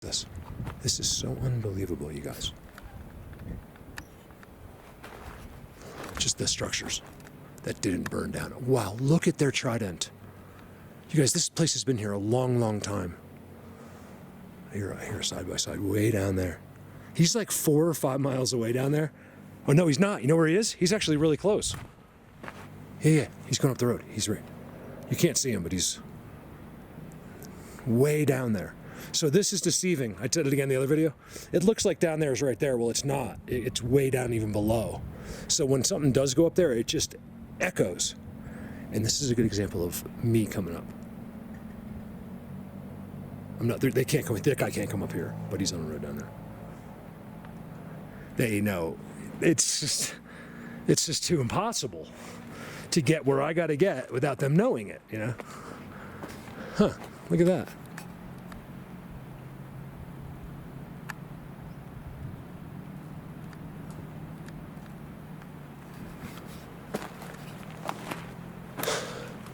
This is so unbelievable, you guys. Just the structures that didn't burn down. Wow, look at their trident. You guys, this place has been here a long, long time. I hear side by side way down there. He's like 4 or 5 miles away down there. Oh no, he's not. You know where he is? He's actually really close. Yeah, he's going up the road. He's right. You can't see him, but he's way down there. So this is deceiving. I did it again in the other video. It looks like down there is right there. Well, it's not. It's way down even below. So when something does go up there, it just echoes. And this is a good example of me coming up. I'm not. They can't come. That guy can't come up here, but he's on the road down there. They know. It's just too impossible to get where I got to get without them knowing it. You know? Huh? Look at that.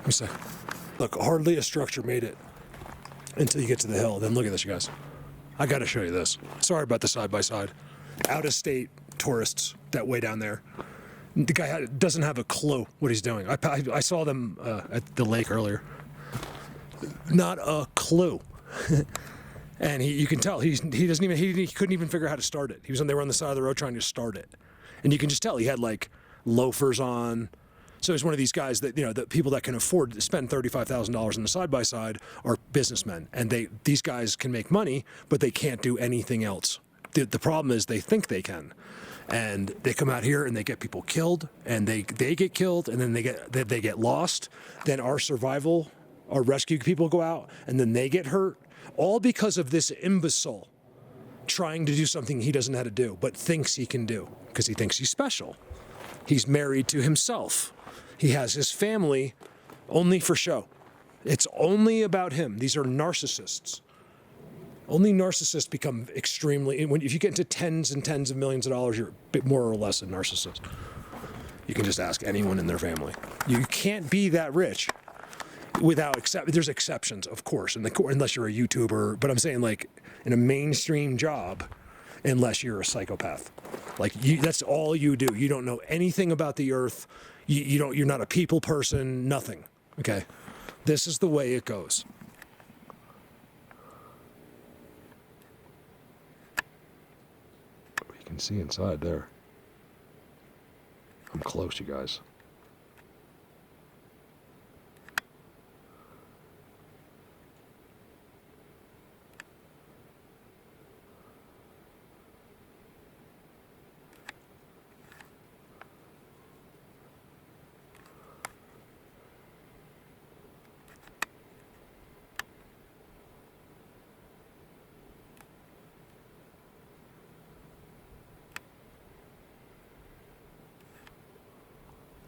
Let me see. Look, hardly a structure made it until you get to the hill. Then look at this, you guys. I got to show you this. Sorry about the side by side. Out of state tourists that way down there. The guy doesn't have a clue what he's doing. I saw them at the lake earlier. Not a clue. And you can tell he couldn't even figure out how to start it. They were on the side of the road trying to start it, and you can just tell he had like loafers on. So he's one of these guys that, the people that can afford to spend $35,000 on the side by side are businessmen, and these guys can make money, but they can't do anything else. The problem is they think they can, and they come out here and they get people killed, and they get killed, and then they get lost. Then our rescue people go out, and then they get hurt, all because of this imbecile trying to do something he doesn't know how to do, but thinks he can do because he thinks he's special. He's married to himself. He has his family only for show. It's only about him. These are narcissists. Only narcissists become extremely, if you get into tens and tens of millions of dollars, you're a bit more or less a narcissist. You can just ask anyone in their family. You can't be that rich there's exceptions, of course, unless you're a YouTuber, but I'm saying like in a mainstream job, unless you're a psychopath. That's all you do. You don't know anything about the earth. You're not a people person, nothing. Okay? This is the way it goes. You can see inside there. I'm close, you guys.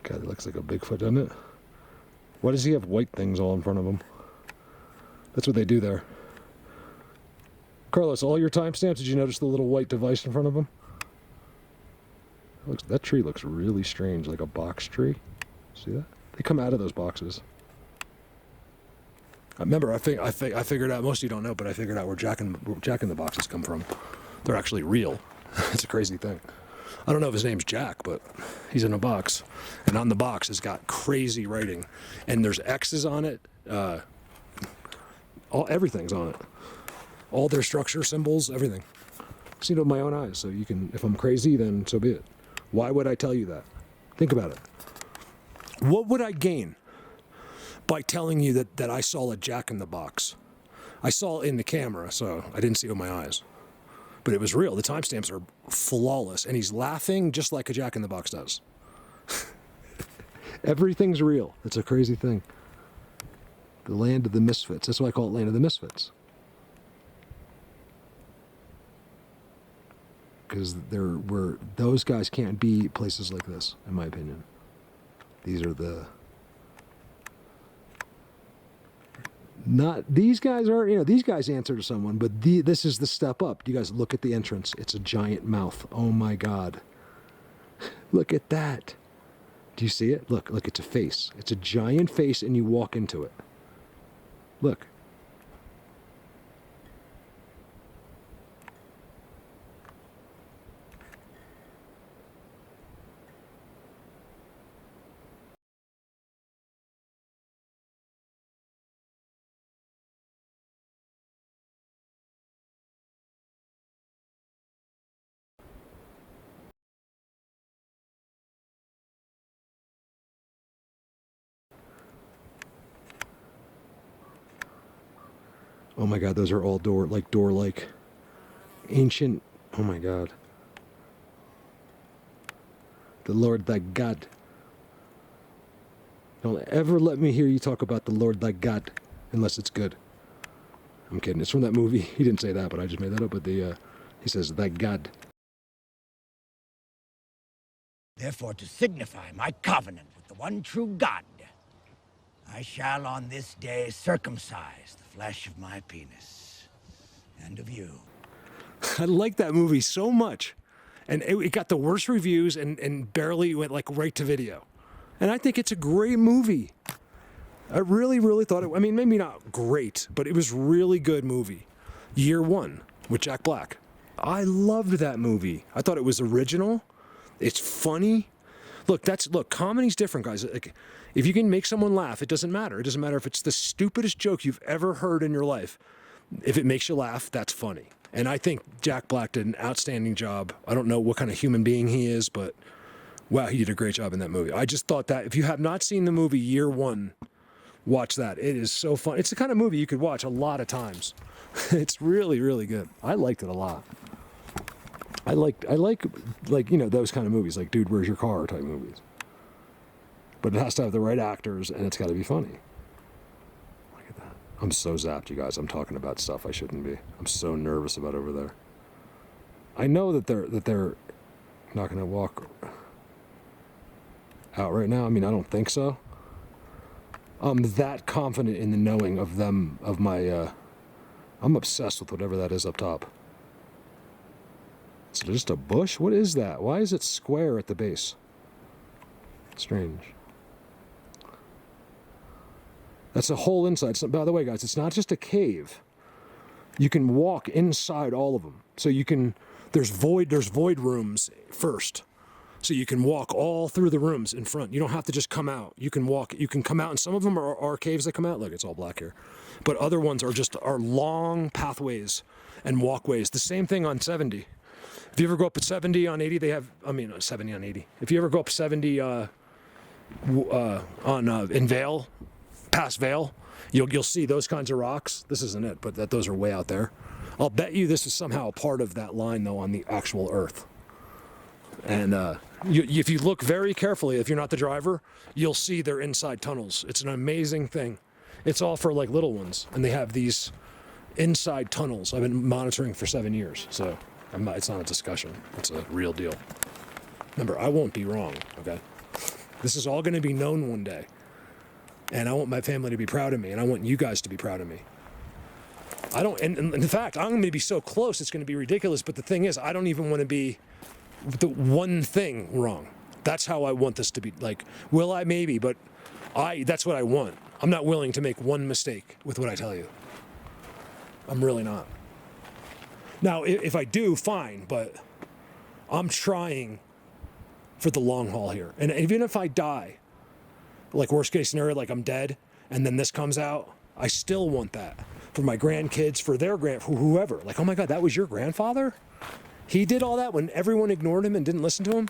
God, it looks like a Bigfoot, doesn't it? Why does he have white things all in front of him? That's what they do there. Carlos, all your timestamps, did you notice the little white device in front of him? That tree looks really strange, like a box tree. See that? They come out of those boxes. I remember, I figured out, most of you don't know, but I figured out where Jack in the Boxes come from. They're actually real. It's a crazy thing. I don't know if his name's Jack, but he's in a box. And on the box, it's got crazy writing. And there's X's on it. Everything's on it. All their structure, symbols, everything. I've seen it with my own eyes. So you can, if I'm crazy, then so be it. Why would I tell you that? Think about it. What would I gain by telling you that I saw a Jack in the Box? I saw it in the camera, so I didn't see it with my eyes. But it was real. The timestamps are flawless. And he's laughing just like a Jack in the Box does. Everything's real. It's a crazy thing. The land of the misfits. That's why I call it land of the misfits. Because those guys can't be places like this, in my opinion. These are these guys are, these guys answer to someone, but this is the step up. You guys look at the entrance. It's a giant mouth. Oh my God. Look at that. Do you see it? Look, it's a face. It's a giant face and you walk into it. Look. Oh my God, those are all door-like, ancient. Oh my God. The Lord thy God. Don't ever let me hear you talk about the Lord thy God unless it's good. I'm kidding. It's from that movie. He didn't say that, but I just made that up. But he says thy God. Therefore, to signify my covenant with the one true God, I shall on this day circumcise the flesh of my penis and of you. I like that movie so much. And it got the worst reviews and barely went like right to video. And I think it's a great movie. I really, really thought it, I mean, maybe not great, but it was really good movie. Year One with Jack Black. I loved that movie. I thought it was original. It's funny. Look, comedy's different, guys. Like, if you can make someone laugh, it doesn't matter. It doesn't matter if it's the stupidest joke you've ever heard in your life. If it makes you laugh, that's funny. And I think Jack Black did an outstanding job. I don't know what kind of human being he is, but wow, he did a great job in that movie. I just thought that if you have not seen the movie Year One, watch that. It is so fun. It's the kind of movie you could watch a lot of times. It's really, really good. I liked it a lot. I like those kind of movies, like Dude, Where's Your Car type movies. But it has to have the right actors, and it's got to be funny. Look at that. I'm so zapped, you guys. I'm talking about stuff I shouldn't be. I'm so nervous about over there. I know that they're not going to walk out right now. I mean, I don't think so. I'm that confident in the knowing of them, of my, I'm obsessed with whatever that is up top. Is it just a bush? What is that? Why is it square at the base? Strange. That's a whole inside. So, by the way, guys, it's not just a cave. You can walk inside all of them. So you can, there's void rooms first. So you can walk all through the rooms in front. You don't have to just come out. You can walk, you can come out, and some of them are caves that come out. Look, it's all black here. But other ones are long pathways and walkways. The same thing on 70. If you ever go up at 70 on 80, they have, 70 on 80. If you ever go up 70 in Vale, past Vale, you'll see those kinds of rocks. This isn't it, but those are way out there. I'll bet you this is somehow a part of that line, though, on the actual Earth. And if you look very carefully, if you're not the driver, you'll see their inside tunnels. It's an amazing thing. It's all for like little ones, and they have these inside tunnels. I've been monitoring for 7 years, so it's not a discussion. It's a real deal. Remember, I won't be wrong, okay? This is all going to be known one day. And I want my family to be proud of me, and I want you guys to be proud of me. And in fact, I'm going to be so close, it's going to be ridiculous. But the thing is, I don't even want to be the one thing wrong. That's how I want this to be. Like, will I? Maybe, but that's what I want. I'm not willing to make one mistake with what I tell you. I'm really not. Now, if I do, fine, but I'm trying for the long haul here. And even if I die, like worst case scenario, like I'm dead, and then this comes out, I still want that for my grandkids, for their for whoever. Like, oh my God, that was your grandfather? He did all that when everyone ignored him and didn't listen to him?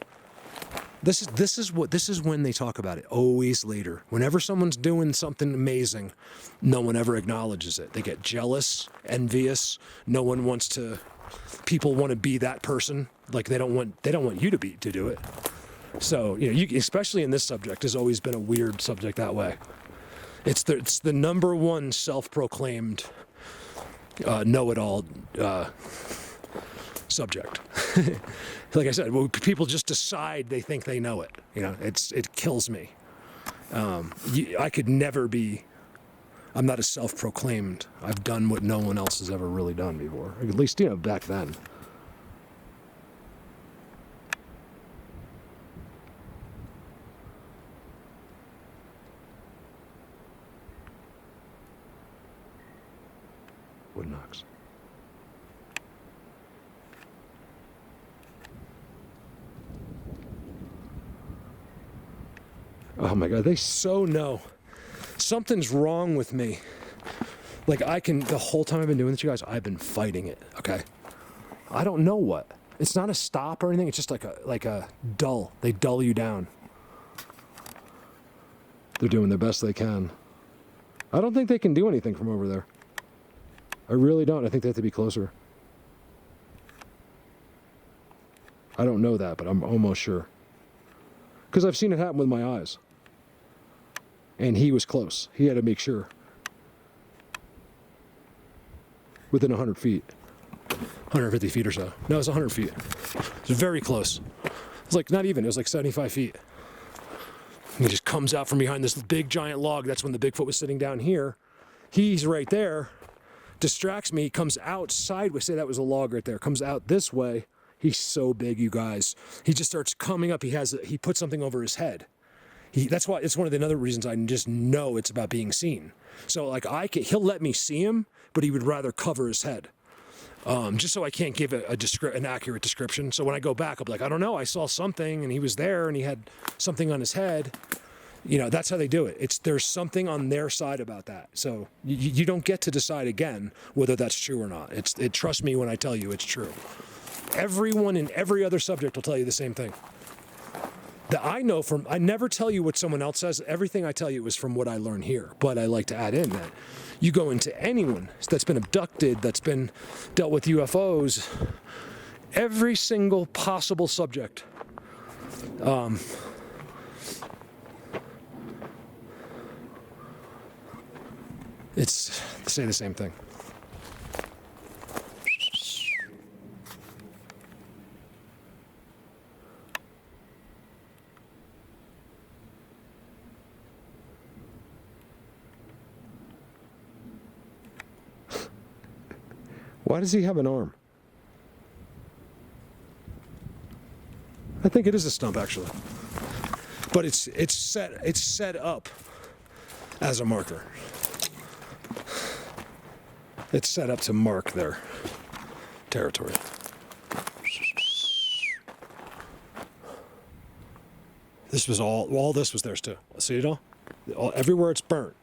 This is when they talk about it. Always later. Whenever someone's doing something amazing, no one ever acknowledges it. They get jealous, envious. No one wants to. People want to be that person. Like they don't want you to do it. So especially in this subject, has always been a weird subject that way. It's the number one self-proclaimed know-it-all subject. Like I said, people just decide they think they know it. It kills me. I could never be. I'm not a self-proclaimed. I've done what no one else has ever really done before. At least back then. Wood knocks. Oh my God, they so know. Something's wrong with me. Like the whole time I've been doing this, you guys, I've been fighting it, okay? I don't know what. It's not a stop or anything, it's just like a dull. They dull you down. They're doing their best they can. I don't think they can do anything from over there. I really don't. I think they have to be closer. I don't know that, but I'm almost sure. Because I've seen it happen with my eyes. And he was close. He had to make sure. Within 100 feet. 150 feet or so. No, it was 100 feet. It was very close. It was like, not even, it was like 75 feet. And he just comes out from behind this big giant log. That's when the Bigfoot was sitting down here. He's right there. Distracts me, comes out sideways. Say that was a log right there. Comes out this way. He's so big, you guys. He just starts coming up. He puts something over his head. That's why it's one of the other reasons I just know it's about being seen. So like he'll let me see him, but he would rather cover his head. Just so I can't give an accurate description. So when I go back, I'll be like, I don't know, I saw something and he was there and he had something on his head. You know, that's how they do it. There's something on their side about that. So you don't get to decide again whether that's true or not. Trust me when I tell you it's true. Everyone in every other subject will tell you the same thing. That I never tell you what someone else says. Everything I tell you is from what I learn here. But I like to add in that you go into anyone that's been abducted, that's been dealt with UFOs, every single possible subject. It's say the same thing. Why does he have an arm? I think it is a stump actually. But it's set up as a marker. It's set up to mark their territory. This was all this was theirs too. See it all? Everywhere it's burnt,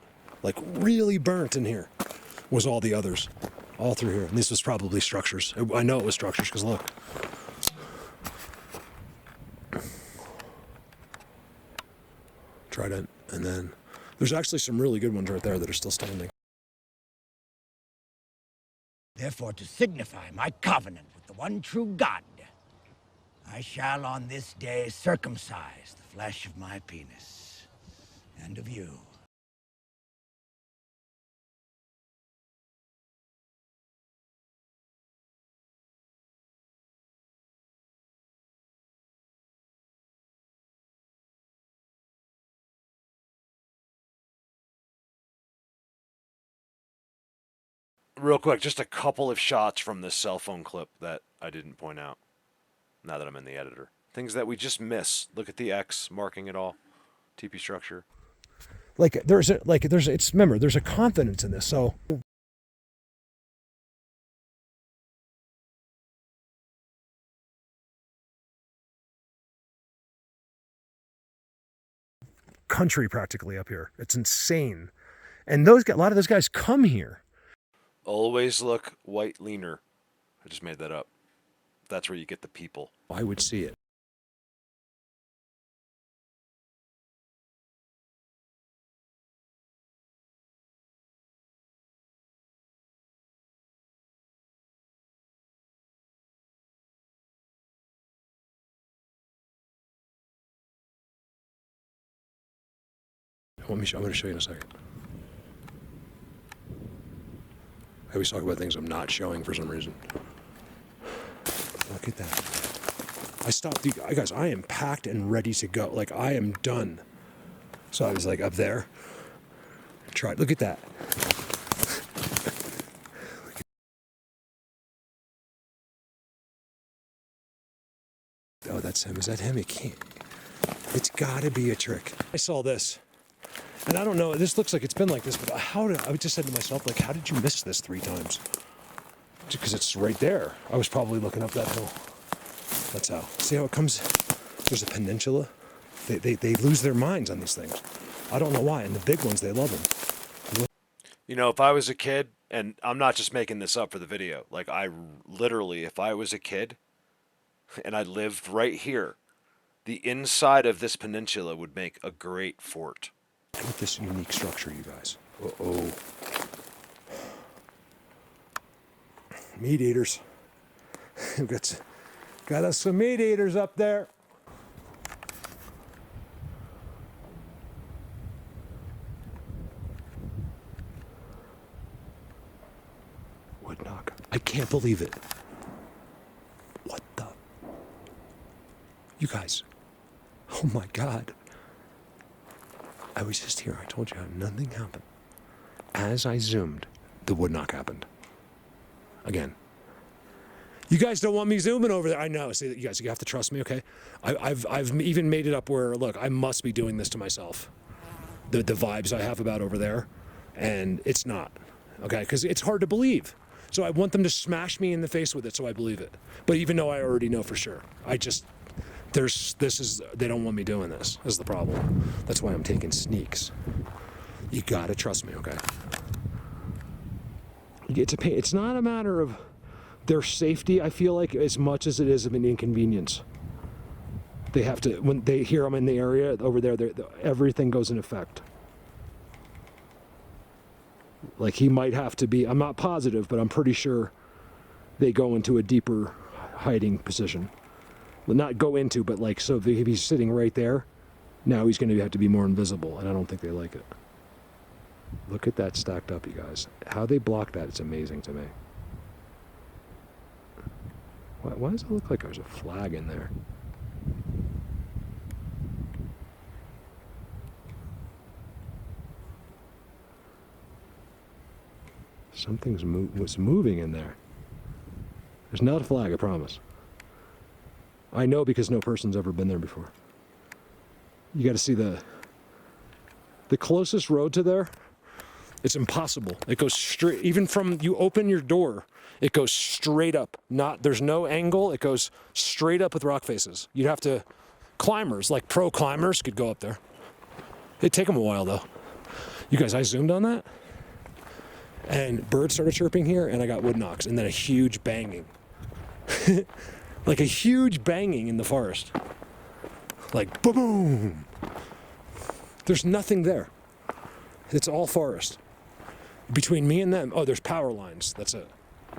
like really burnt in here, was all the others. All through here. And this was probably structures. I know it was structures because look. Trident. And then there's actually some really good ones right there that are still standing. Therefore, to signify my covenant with the one true God, I shall on this day circumcise the flesh of my penis and of you. Real quick, just a couple of shots from this cell phone clip that I didn't point out. Now that I'm in the editor. Things that we just miss. Look at the X marking it all. TP structure. There's a confidence in this. So country practically up here. It's insane. And a lot of those guys come here. Always look white leaner. I just made that up. That's where you get the people. I would see it. I'm going to show you in a second. I always talk about things I'm not showing for some reason. Look at that. I stopped. Guys, I am packed and ready to go. Like, I am done. So I was like up there. Look at that. Oh, that's him. Is that him? It can't. It's got to be a trick. I saw this. And I don't know, this looks like it's been like this, but I just said to myself, like, how did you miss this 3 times? Because it's right there. I was probably looking up that hill. That's how. See how it comes? There's a peninsula. They lose their minds on these things. I don't know why. And the big ones, they love them. You know, if I was a kid, and I'm not just making this up for the video, like I literally, if I was a kid and I lived right here, the inside of this peninsula would make a great fort. Look at this unique structure, you guys. Uh-oh. Meat eaters. We've got us some meat eaters up there. Wood knock. I can't believe it. What the? You guys. Oh my God. I was just here. I told you how nothing happened. As I zoomed, the wood knock happened. Again. You guys don't want me zooming over there. I know. See, you guys, you have to trust me, okay? I've even made it up where, look, I must be doing this to myself. The vibes I have about over there, and it's not, okay? Because it's hard to believe. So I want them to smash me in the face with it so I believe it. But even though I already know for sure, they don't want me doing this is the problem. That's why I'm taking sneaks. You gotta trust me, okay? It's not a matter of their safety, I feel like, as much as it is of an inconvenience. They have to, when they hear I'm in the area over there, everything goes in effect. Like he might have to be, I'm not positive, but I'm pretty sure they go into a deeper hiding position. Well, not go into, but like, so if he's sitting right there, now he's going to have to be more invisible, and I don't think they like it. Look at that stacked up, you guys. How they block that, it's amazing to me. Why does it look like there's a flag in there? Something's was moving in there. There's not a flag, I promise. I know because no person's ever been there before. You got to see the closest road to there. It's impossible. It goes straight, even from you open your door, it goes straight up. There's no angle. It goes straight up with rock faces. You'd have to, climbers, like pro climbers could go up there. It'd take them a while though. You guys, I zoomed on that and birds started chirping here and I got wood knocks and then a huge banging. Like a huge banging in the forest. Like boom. There's nothing there. It's all forest. Between me and them, there's power lines. That's it.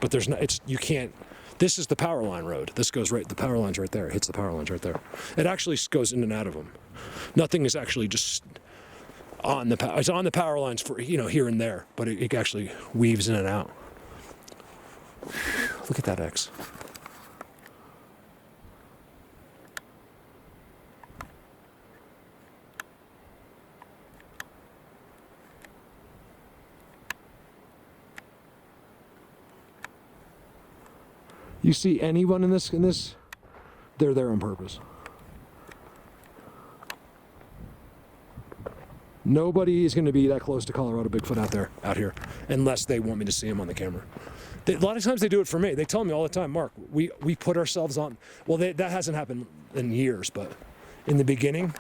But there's not, you can't, this is the power line road. This goes right, the power line's right there. It hits the power lines right there. It actually goes in and out of them. Nothing is actually just on the, it's on the power lines for, here and there, but it actually weaves in and out. Look at that X. You see anyone in this, they're there on purpose. Nobody is going to be that close to Colorado Bigfoot out here, unless they want me to see him on the camera. A lot of times they do it for me. They tell me all the time, Mark, we put ourselves on, well, that hasn't happened in years, but in the beginning,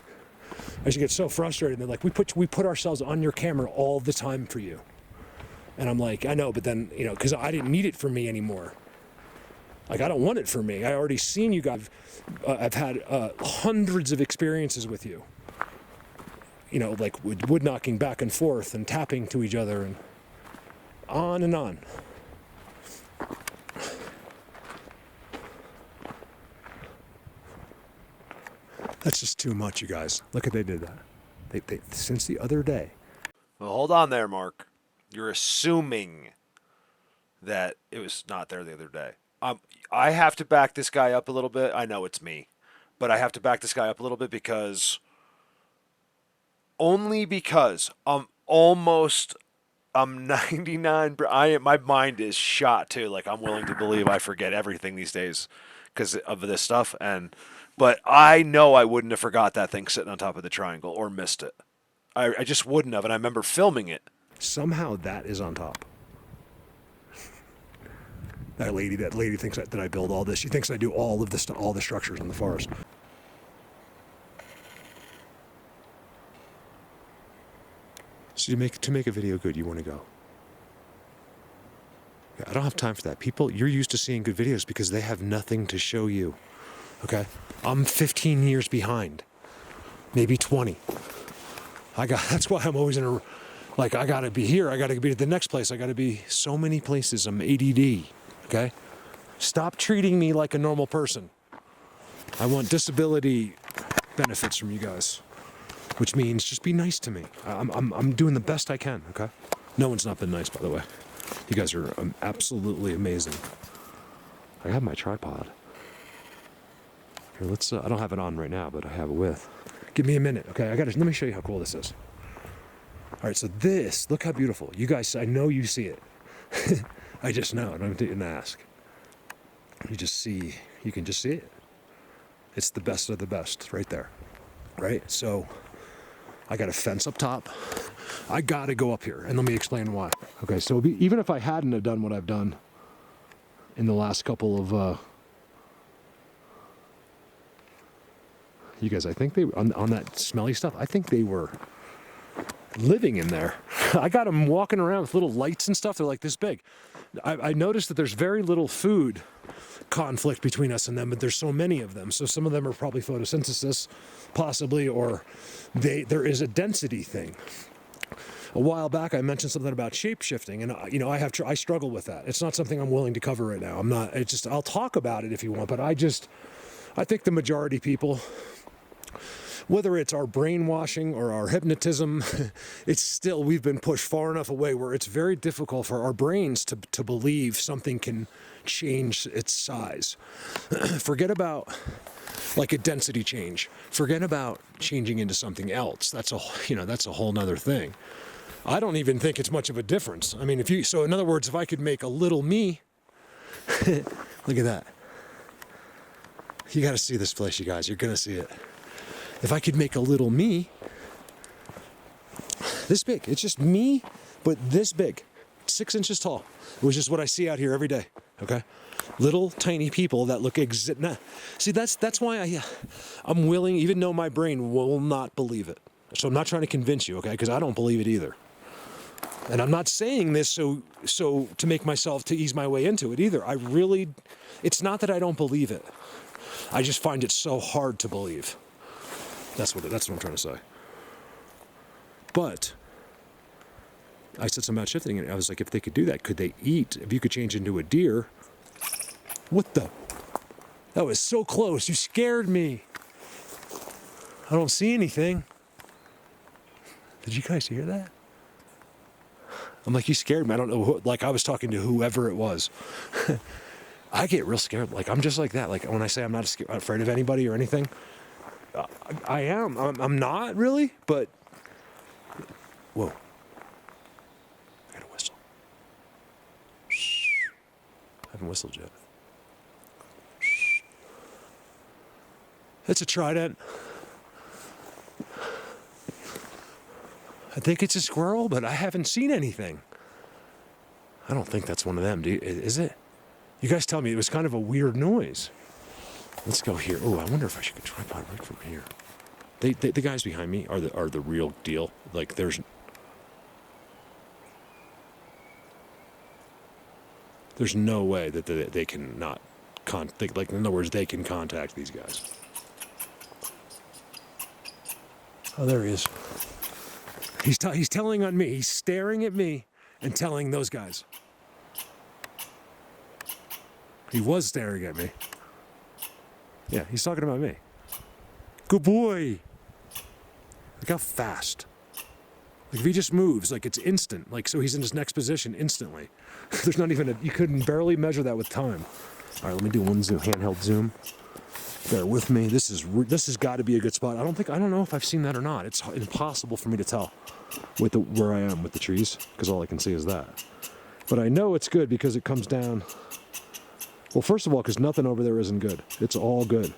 I used to get so frustrated. They're like, we put ourselves on your camera all the time for you. And I'm like, I know, but then, because I didn't need it for me anymore. Like, I don't want it for me. I already seen you guys. I've had hundreds of experiences with you. Like wood knocking back and forth and tapping to each other and on and on. That's just too much, you guys. Look at they did that. They since the other day. Well, hold on there, Mark. You're assuming that it was not there the other day. I have to back this guy up a little bit. I know it's me, but I have to back this guy up a little bit because I'm 99. My mind is shot too. Like I'm willing to believe I forget everything these days because of this stuff. But I know I wouldn't have forgot that thing sitting on top of the triangle or missed it. I just wouldn't have, and I remember filming it. Somehow that is on top. That lady thinks that I build all this. She thinks I do all of this, all the structures in the forest. So to make a video good, you want to go. I don't have time for that. People, you're used to seeing good videos because they have nothing to show you. Okay? I'm 15 years behind. Maybe 20. That's why I'm always I gotta be here. I gotta be at the next place. I gotta be so many places. I'm ADD. okay? Stop treating me like a normal person. I want disability benefits from you guys, which means just be nice to me. I'm doing the best I can, okay? No one's not been nice, by the way. You guys are absolutely amazing. I have my tripod. Here, let's. I don't have it on right now, but I have it with. Give me a minute, okay? Let me show you how cool this is. All right, so this, look how beautiful. You guys, I know you see it. I just know. I don't even ask. You can just see it. It's the best of the best right there, right? So I got a fence up top. I got to go up here, and let me explain why. Okay, so even if I hadn't have done what I've done in the last couple of, you guys, I think they on that smelly stuff. I think they were living in there. I got them walking around with little lights and stuff. They're like this big. I noticed that there's very little food conflict between us and them, but there's so many of them. So some of them are probably photosynthesis, possibly, or there is a density thing. A while back, I mentioned something about shape shifting, and I struggle with that. It's not something I'm willing to cover right now. I'll talk about it if you want, but I think the majority people, whether it's our brainwashing or our hypnotism, we've been pushed far enough away where it's very difficult for our brains to believe something can change its size. Forget about like a density change. Forget about changing into something else. That's a whole nother thing. I don't even think it's much of a difference. I mean, in other words, if I could make a little me, look at that. You got to see this place, you guys. You're going to see it. If I could make a little me, this big, it's just me, but this big, 6 inches tall, which is what I see out here every day, okay? Little tiny people that look See, that's why I'm willing, even though my brain will not believe it. So I'm not trying to convince you, okay? Because I don't believe it either. And I'm not saying this so to make myself, to ease my way into it either. It's not that I don't believe it. I just find it so hard to believe. That's what I'm trying to say. But I said something about shifting, and I was like, if they could do that, could they eat? If you could change into a deer, that was so close. You scared me. I don't see anything. Did you guys hear that? I'm like, you scared me. I don't know. Like I was talking to whoever it was. I get real scared. Like I'm just like that. Like when I say I'm not afraid of anybody or anything, I am. I'm not really, but whoa. I gotta whistle. I haven't whistled yet. It's a trident. I think it's a squirrel, but I haven't seen anything. I don't think that's one of them. Is it? You guys tell me. It was kind of a weird noise. Let's go here. Oh, I wonder if I should get a tripod right from here. The guys behind me are the real deal. Like there's no way that they can not like in other words they can contact these guys. Oh, there he is. He's telling on me. He's staring at me and telling those guys. He was staring at me. Yeah, he's talking about me. Good boy. Look how fast. Like if he just moves, like it's instant. Like so he's in his next position instantly. There's not even you couldn't barely measure that with time. All right, let me do one zoom, handheld zoom. Bear with me. This has got to be a good spot. I don't know if I've seen that or not. It's impossible for me to tell with where I am with the trees because all I can see is that. But I know it's good because it comes down. Well, first of all, because nothing over there isn't good. It's all good.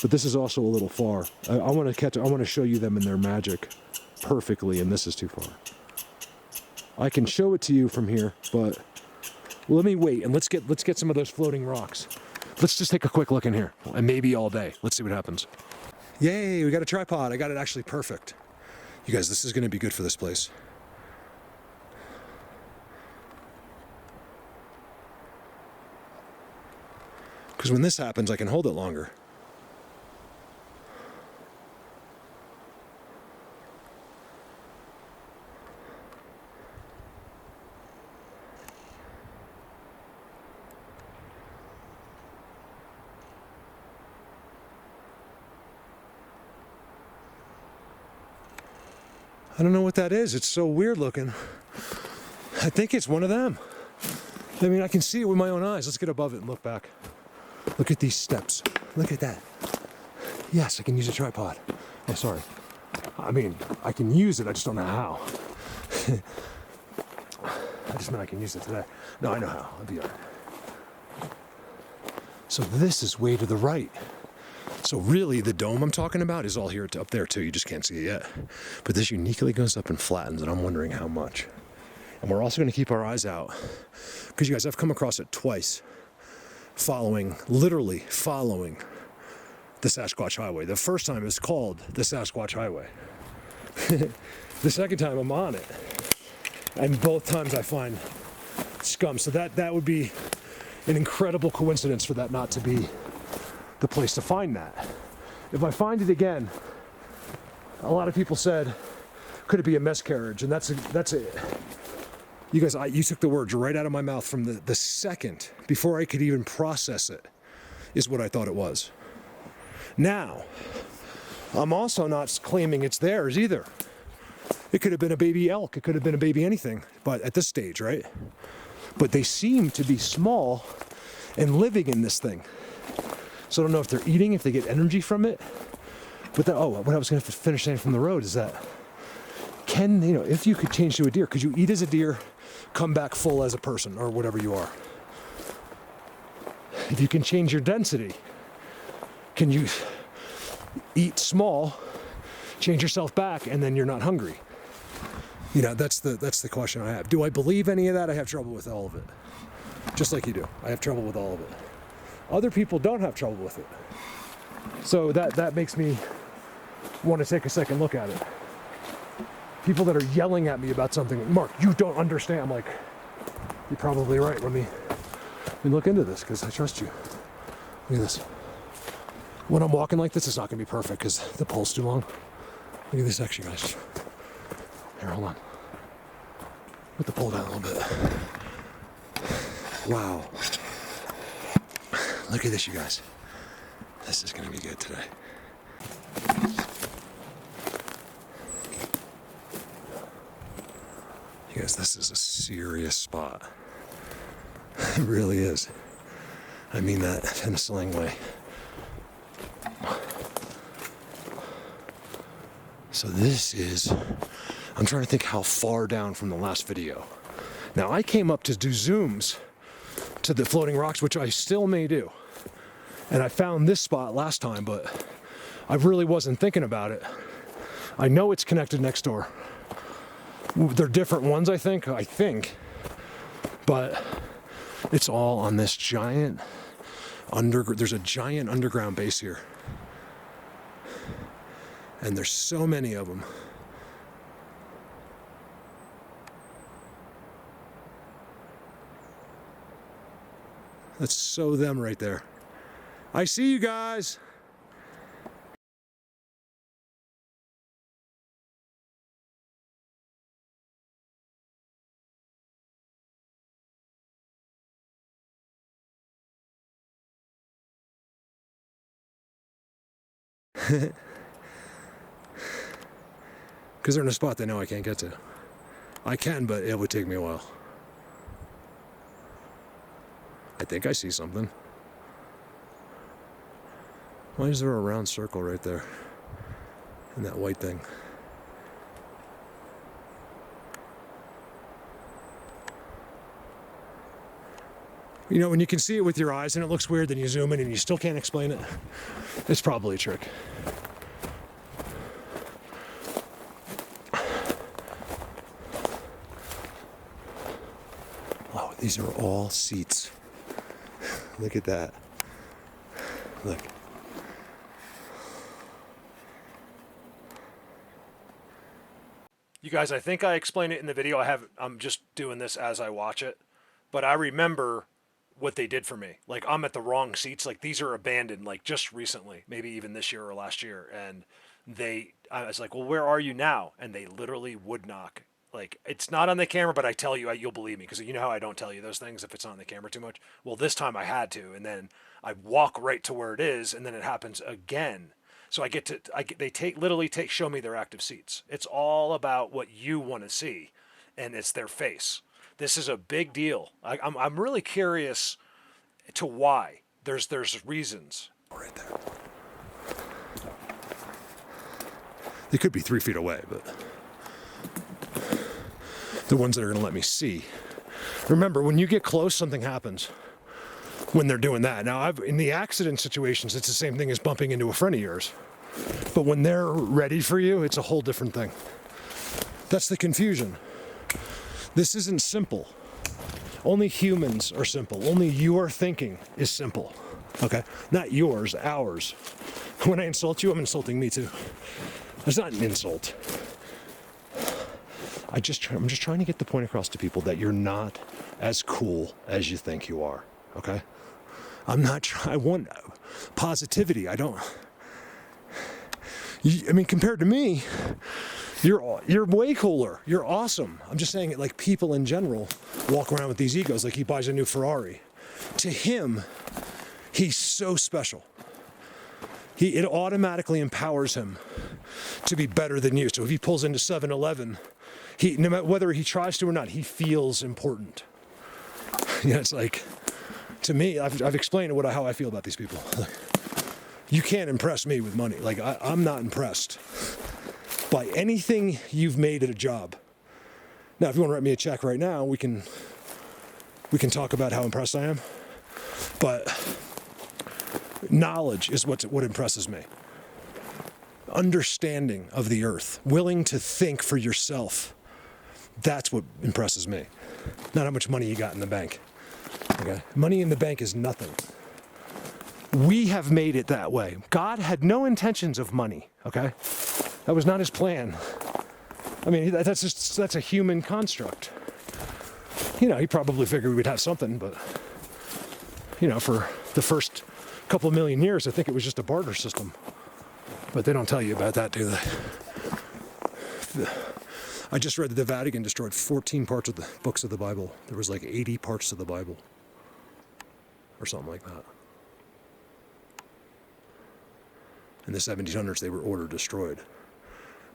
But this is also a little far. I want to show you them in their magic perfectly, and this is too far. I can show it to you from here, but let me wait and let's get some of those floating rocks. Let's just take a quick look in here, and maybe all day. Let's see what happens. Yay, we got a tripod. I got it actually perfect. You guys, this is going to be good for this place. Because when this happens, I can hold it longer. I don't know what that is. It's so weird looking. I think it's one of them. I mean, I can see it with my own eyes. Let's get above it and look back. Look at these steps. Look at that. Yes, I can use a tripod. Oh, sorry. I mean, I can use it. I just don't know how. I just meant I can use it today. No, I know how. I'll be all right. So this is way to the right. So really, the dome I'm talking about is all here up there too. You just can't see it yet. But this uniquely goes up and flattens, and I'm wondering how much. And we're also going to keep our eyes out, because you guys, I've come across it twice, literally following the Sasquatch Highway. The first time it was called the Sasquatch Highway. The second time I'm on it, and both times I find scum. So that would be an incredible coincidence for that not to be the place to find that. If I find it again, a lot of people said, could it be a miscarriage? And that's it. You guys, you took the words right out of my mouth. From the second, before I could even process it, is what I thought it was. Now, I'm also not claiming it's theirs either. It could have been a baby elk. It could have been a baby anything, but at this stage, right? But they seem to be small and living in this thing. So I don't know if they're eating, if they get energy from it. But what I was going to finish saying from the road is that, if you could change to a deer, could you eat as a deer, come back full as a person, or whatever you are? If you can change your density, can you eat small, change yourself back, and then you're not hungry? That's the question I have. Do I believe any of that? I have trouble with all of it. Just like you do. I have trouble with all of it. Other people don't have trouble with it. So that makes me want to take a second look at it. People that are yelling at me about something, Mark, you don't understand. I'm like, you're probably right. Let me look into this, because I trust you. Look at this. When I'm walking like this, it's not going to be perfect because the pole's too long. Look at this section, guys. Here, hold on. Put the pole down a little bit. Wow. Look at this, you guys. This is going to be good today. You guys, this is a serious spot. It really is. I mean that in a slang way. So this is, I'm trying to think how far down from the last video. Now I came up to do zooms to the floating rocks, which I still may do. And I found this spot last time, but I really wasn't thinking about it. I know it's connected next door. They're different ones, I think, but it's all on this giant there's a giant underground base here. And there's so many of them. That's so them right there. I see you guys. Because they're in a spot they know I can't get to. I can, but it would take me a while. I think I see something. Why is there a round circle right there? And that white thing? When you can see it with your eyes and it looks weird, then you zoom in and you still can't explain it. It's probably a trick. Oh, these are all seats. Look at that. Look. You guys, I think I explained it in the video. I'm just doing this as I watch it. But I remember what they did for me. Like, I'm at the wrong seats. Like, these are abandoned, like, just recently, maybe even this year or last year. And I was like, well, where are you now? And they literally would knock. Like, it's not on the camera, but I tell you, you'll believe me. Because you know how I don't tell you those things if it's not on the camera too much? Well, this time I had to. And then I walk right to where it is, and then it happens again. So they literally show me their active seats. It's all about what you want to see, and it's their face. This is a big deal. I'm really curious to why. There's reasons. Right there. They could be 3 feet away, but the ones that are going to let me see. Remember, when you get close, something happens when they're doing that. Now, in the accident situations, it's the same thing as bumping into a friend of yours. But when they're ready for you, it's a whole different thing. That's the confusion. This isn't simple. Only humans are simple. Only your thinking is simple. Okay? Not yours, ours. When I insult you, I'm insulting me too. It's not an insult. I'm just trying to get the point across to people that you're not as cool as you think you are. Okay? I want positivity. I mean, compared to me, you're way cooler. You're awesome. I'm just saying it, like, people in general walk around with these egos, like he buys a new Ferrari. To him, he's so special. It automatically empowers him to be better than you. So if he pulls into 7-Eleven, no matter whether he tries to or not, he feels important. It's like, to me, I've explained how I feel about these people. You can't impress me with money. Like, I'm not impressed by anything you've made at a job. Now, if you want to write me a check right now, we can talk about how impressed I am. But knowledge is what impresses me. Understanding of the earth, willing to think for yourself. That's what impresses me. Not how much money you got in the bank. Okay? Money in the bank is nothing. We have made it that way. God had no intentions of money, okay? That was not his plan. I mean, that's a human construct. He probably figured we'd have something, but, for the first couple of million years, I think it was just a barter system. But they don't tell you about that, do they? I just read that the Vatican destroyed 14 parts of the books of the Bible. There was like 80 parts of the Bible. Or something like that. In the 1700s, they were ordered destroyed.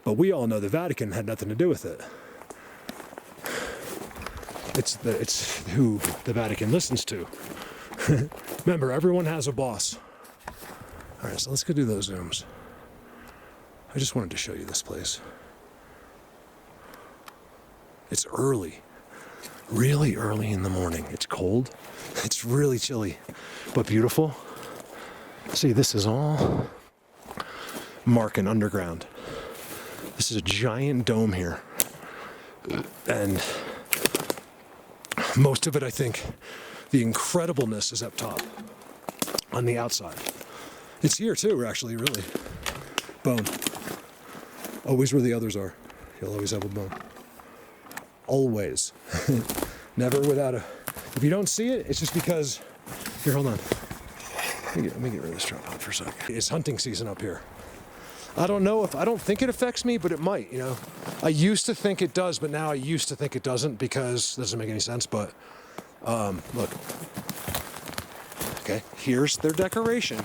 But we all know the Vatican had nothing to do with it. It's who the Vatican listens to. Remember, everyone has a boss. All right, so let's go do those zooms. I just wanted to show you this place. It's early. Really early in the morning. It's cold. It's really chilly, but beautiful. See, this is all Marken underground. This is a giant dome here. And most of it, I think, the incredibleness is up top on the outside. It's here too, actually, really. Bone. Always where the others are. You'll always have a bone. Always. Never without a... If you don't see it, it's just because... Here, hold on. Let me get rid of this tripod for a second. It's hunting season up here. I don't think it affects me, but it might, I used to think it does, but now I used to think it doesn't because it doesn't make any sense, but look. Okay, here's their decoration.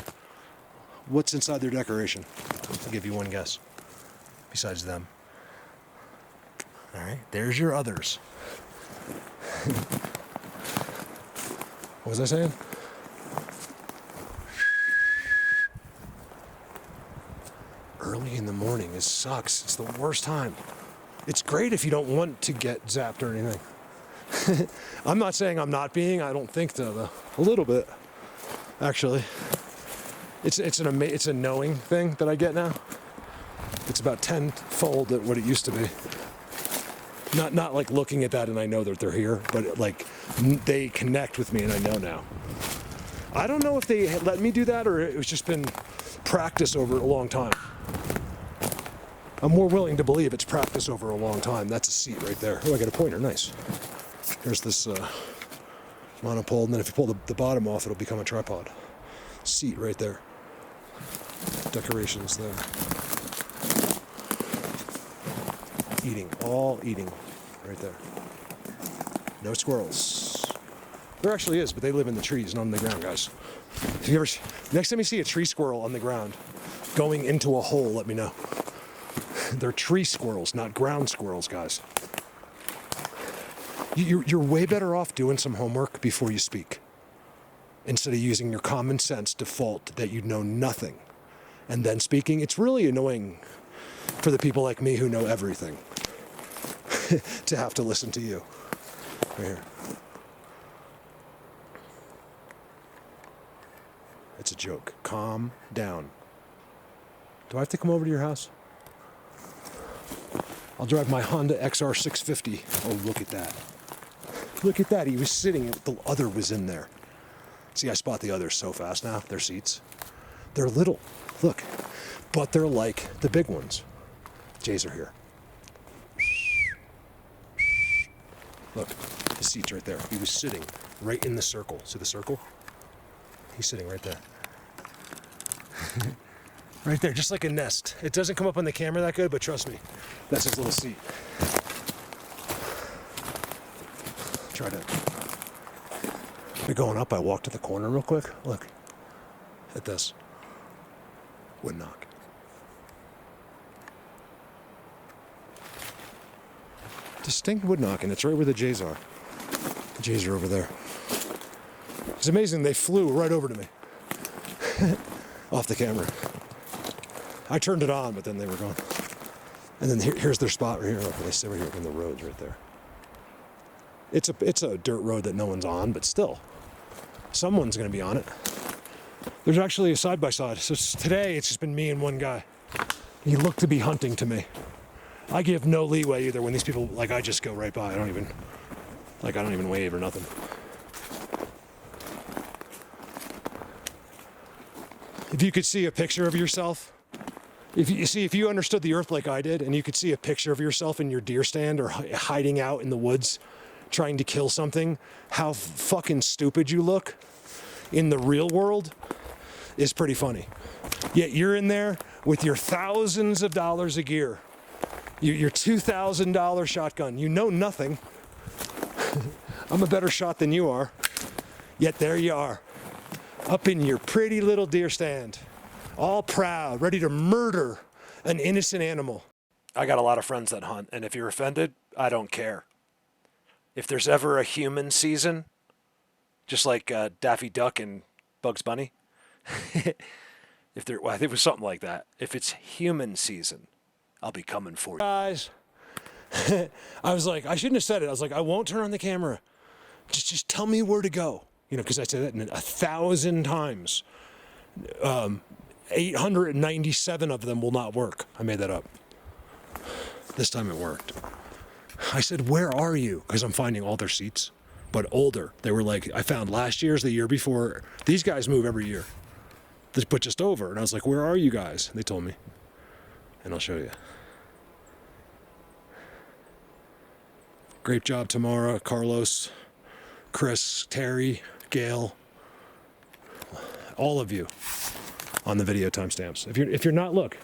What's inside their decoration? I'll give you one guess. Besides them. All right, there's your others. What was I saying? Early in the morning, it sucks. It's the worst time. It's great if you don't want to get zapped or anything. I'm not saying I'm not being. I don't think so, though. A little bit, actually. It's a knowing thing that I get now. It's about 10-fold at what it used to be. Not like looking at that and I know that they're here, but like they connect with me and I know now. I don't know if they let me do that or it's just been practice over a long time. I'm more willing to believe it's practice over a long time. That's a seat right there. Oh, I got a pointer. Nice. There's this monopole, and then if you pull the bottom off, it'll become a tripod. Seat right there. Decorations there. All eating right there. No squirrels. There actually is, but they live in the trees, not on the ground, guys. If you ever, next time you see a tree squirrel on the ground, going into a hole, let me know. They're tree squirrels, not ground squirrels, guys. You're way better off doing some homework before you speak, instead of using your common sense default that you know nothing and then speaking. It's really annoying for the people like me who know everything to have to listen to you. Right here. It's a joke. Calm down. Do I have to come over to your house? I'll drive my Honda XR650. Oh, look at that. Look at that. He was sitting, the other was in there. See, I spot the others so fast now, their seats. They're little, look, but they're like the big ones. Jays are here. Look, the seat's right there. He was sitting right in the circle. See the circle? He's sitting right there. Right there, just like a nest. It doesn't come up on the camera that good, but trust me, that's his little seat. Try to... We're going up, I walk to the corner real quick. Look at this. Wood knock. Distinct wood knock, and it's right where the Jays are. The Jays are over there. It's amazing, they flew right over to me. Off the camera. I turned it on, but then they were gone. And then here's their spot right here. Look, they sit right here in the roads right there. It's a dirt road that no one's on, but still, someone's going to be on it. There's actually a side-by-side. So today, it's just been me and one guy. He looked to be hunting to me. I give no leeway either when these people, like, I just go right by. I don't even wave or nothing. If you could see a picture of yourself, if you understood the earth like I did, and you could see a picture of yourself in your deer stand or hiding out in the woods trying to kill something, how fucking stupid you look in the real world is pretty funny. Yet you're in there with your thousands of dollars of gear, your $2,000 shotgun. You know nothing. I'm a better shot than you are. Yet there you are, up in your pretty little deer stand, all proud, ready to murder an innocent animal. I got a lot of friends that hunt, and if you're offended, I don't care. If there's ever a human season, just like Daffy Duck and Bugs Bunny, I think it was something like that. If it's human season, I'll be coming for you. Guys, I was like, I shouldn't have said it. I was like, I won't turn on the camera. Just tell me where to go. You know, because I said that 1,000 times. 897 of them will not work. I made that up. This time it worked. I said, where are you? Because I'm finding all their seats, but older. They were like, I found last year's, the year before. These guys move every year. But just over. And I was like, where are you guys? And they told me. And I'll show you. Great job, Tamara, Carlos, Chris, Terry, Gail, all of you on the video timestamps. If you're not, look,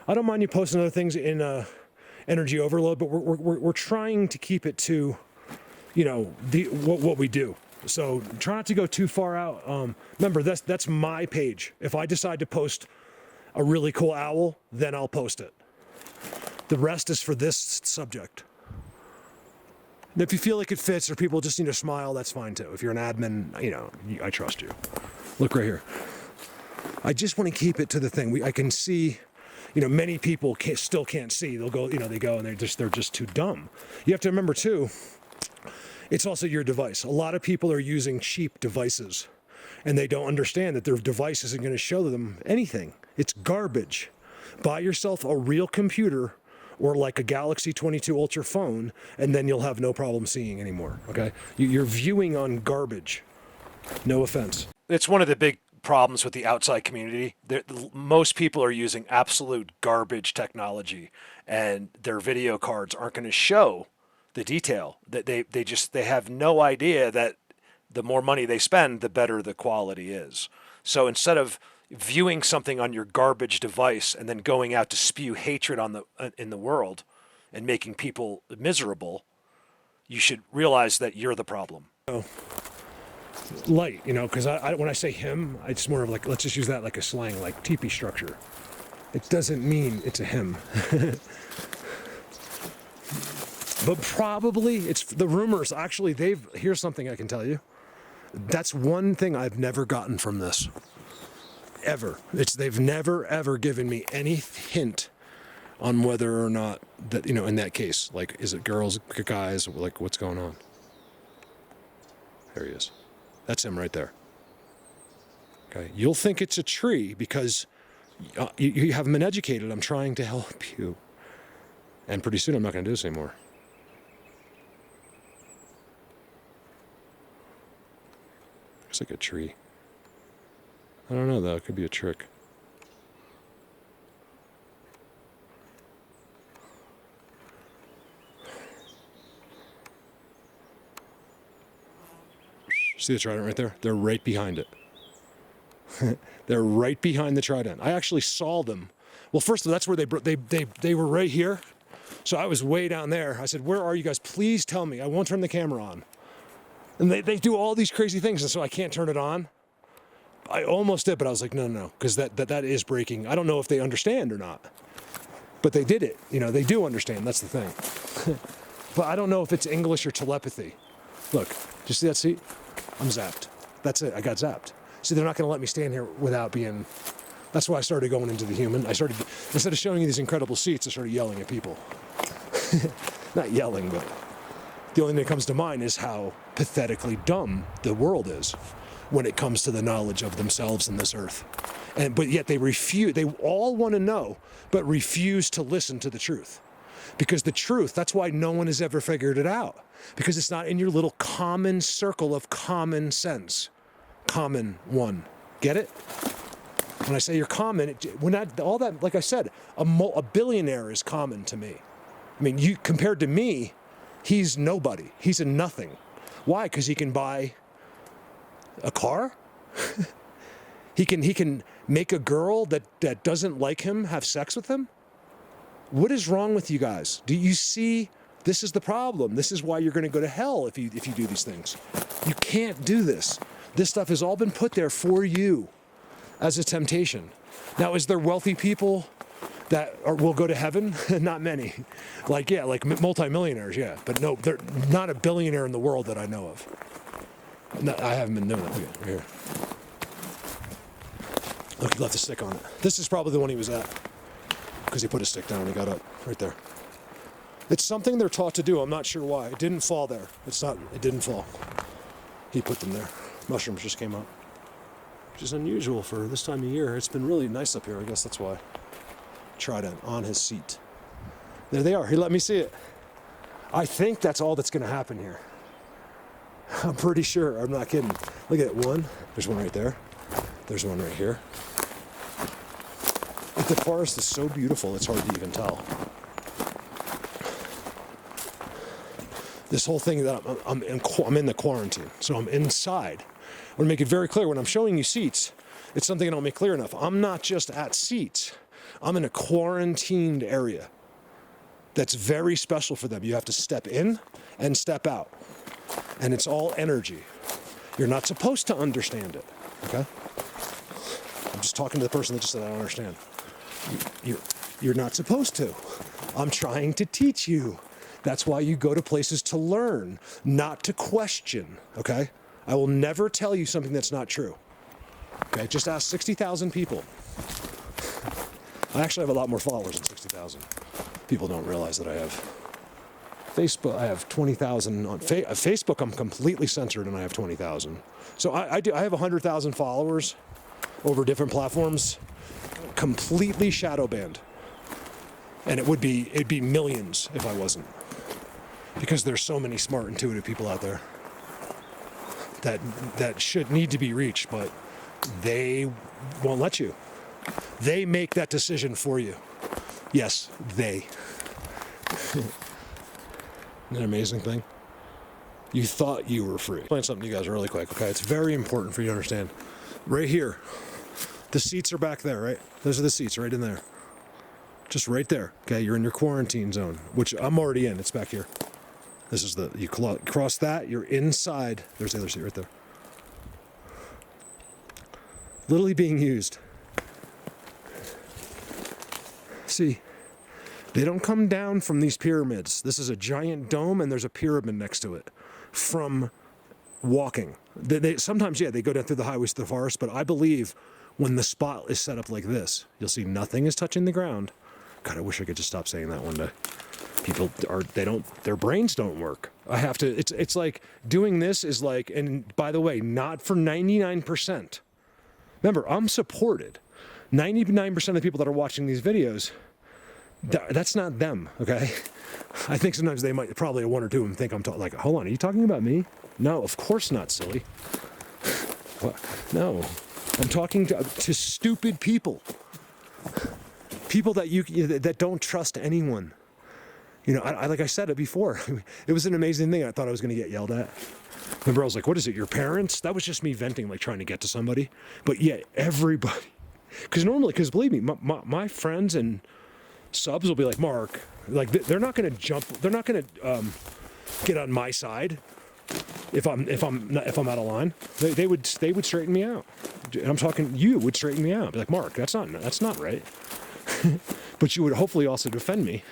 I don't mind you posting other things in Energy Overload, but we're trying to keep it to, you know, what we do. So try not to go too far out. Remember, that's my page. If I decide to post a really cool owl, then I'll post it. The rest is for this subject. And if you feel like it fits or people just need to smile, that's fine too. If you're an admin, you know, I trust you. Look right here. I just want to keep it to the thing. I can see, you know, many people still can't see. They'll go, you know, they go and they're just too dumb. You have to remember too, it's also your device. A lot of people are using cheap devices and they don't understand that their device isn't going to show them anything. It's garbage. Buy yourself a real computer or like a Galaxy 22 Ultra phone, and then you'll have no problem seeing anymore, okay? You're viewing on garbage. No offense. It's one of the big problems with the outside community. Most people are using absolute garbage technology, and their video cards aren't going to show the detail. That they have no idea that the more money they spend, the better the quality is. So instead of viewing something on your garbage device and then going out to spew hatred in the world and making people miserable, you should realize that you're the problem. Light, you know, because when I say him, it's more of like, let's just use that like a slang, like teepee structure. It doesn't mean it's a him. But probably it's the rumors. Actually, here's something I can tell you. That's one thing I've never gotten from this. Ever. They've never ever given me any hint on whether or not that, in that case, like, is it girls, guys, like, what's going on? There he is. That's him right there. Okay. You'll think it's a tree because you haven't been educated. I'm trying to help you. And pretty soon I'm not going to do this anymore. Looks like a tree. I don't know, though. It could be a trick. See the trident right there? They're right behind it. They're right behind the trident. I actually saw them. Well, first of all, that's where they were right here. So I was way down there. I said, where are you guys? Please tell me. I won't turn the camera on. And they do all these crazy things, and so I can't turn it on. I almost did, but I was like, no, because that is breaking. I don't know if they understand or not. But they did it. They do understand. That's the thing. But I don't know if it's English or telepathy. Look, do you see that seat? I'm zapped. That's it. I got zapped. See, they're not going to let me stand here without being... That's why I started going into the human. Instead of showing you these incredible seats, I started yelling at people. Not yelling, but the only thing that comes to mind is how pathetically dumb the world is when it comes to the knowledge of themselves and this earth. But yet they refuse. They all want to know, but refuse to listen to the truth. Because the truth, that's why no one has ever figured it out. Because it's not in your little common circle of common sense. Common one. Get it? When I say you're common, all that, like I said, a billionaire is common to me. I mean, compared to me, he's nobody. He's a nothing. Why? Because he can buy a car. He can make a girl that doesn't like him have sex with him. What is wrong with you guys? Do you see? This is the problem. This is why you're going to go to hell if you do these things. You can't do this. This stuff has all been put there for you as a temptation. Now, is there wealthy people that will go to heaven? Not many. Like multimillionaires, yeah. But no, they're not a billionaire in the world that I know of. No, I haven't been doing it. Look at here. Look, he left a stick on it. This is probably the one he was at. Because he put his stick down and he got up right there. It's something they're taught to do. I'm not sure why. It didn't fall there. It didn't fall. He put them there. Mushrooms just came up. Which is unusual for this time of year. It's been really nice up here. I guess that's why. Trident on his seat. There they are. He let me see it. I think that's all that's going to happen here. I'm pretty sure. I'm not kidding. Look at one. There's one right there. There's one right here. But the forest is so beautiful, it's hard to even tell. This whole thing that I'm in the quarantine, so I'm inside. I want to make it very clear when I'm showing you seats, it's something I don't make clear enough. I'm not just at seats. I'm in a quarantined area that's very special for them. You have to step in and step out. And it's all energy. You're not supposed to understand it, okay? I'm just talking to the person that just said, I don't understand. You're not supposed to. I'm trying to teach you. That's why you go to places to learn, not to question, okay? I will never tell you something that's not true. Okay, just ask 60,000 people. I actually have a lot more followers than 60,000. People don't realize that I have Facebook. I have 20,000 on Facebook. I'm completely censored, and I have 20,000. So I have 100,000 followers over different platforms, completely shadow banned, and it'd be millions if I wasn't, because there's so many smart, intuitive people out there that should need to be reached, but they won't let you. They make that decision for you. Yes, they. Isn't that an amazing thing? You thought you were free. I'll explain something to you guys really quick, okay? It's very important for you to understand. Right here, the seats are back there, right? Those are the seats right in there. Just right there, okay? You're in your quarantine zone, which I'm already in. It's back here. This is you cross that, you're inside. There's the other seat right there. Literally being used. See, they don't come down from these pyramids. This is a giant dome and there's a pyramid next to it from walking. They sometimes, yeah, they go down through the highways to the forest, but I believe when the spot is set up like this, you'll see nothing is touching the ground. God, I wish I could just stop saying that one day. People their brains don't work. I have to, it's like doing this is like, and by the way, not for 99%. Remember, I'm supported. 99% of the people that are watching these videos, that's not them, okay? I think sometimes they might, probably one or two of them think I'm talking, like, hold on, are you talking about me? No, of course not, silly. What? No, I'm talking to stupid people. People that don't trust anyone. You know, I like I said it before, it was an amazing thing. I thought I was gonna get yelled at. Remember, I was like, what is it, your parents? That was just me venting, like trying to get to somebody. But yeah, everybody. Because believe me, my friends and subs will be like, Mark, like they're not gonna jump, they're not gonna get on my side if I'm out of line. They would straighten me out. And I'm talking, you would straighten me out. Be like, Mark, that's not right. But you would hopefully also defend me.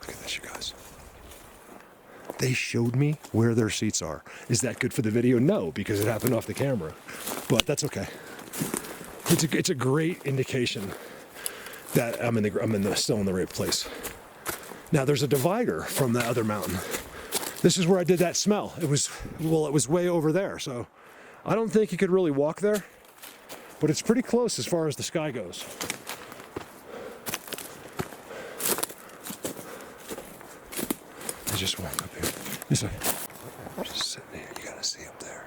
Look at this, you guys. They showed me where their seats are. Is that good for the video? No, because it happened off the camera. But that's okay. It's a great indication that I'm still in the right place. Now there's a divider from the other mountain. This is where I did that smell. It was way over there. So I don't think you could really walk there, but it's pretty close as far as the sky goes. I just walk up here. Just sitting here. You gotta see up there.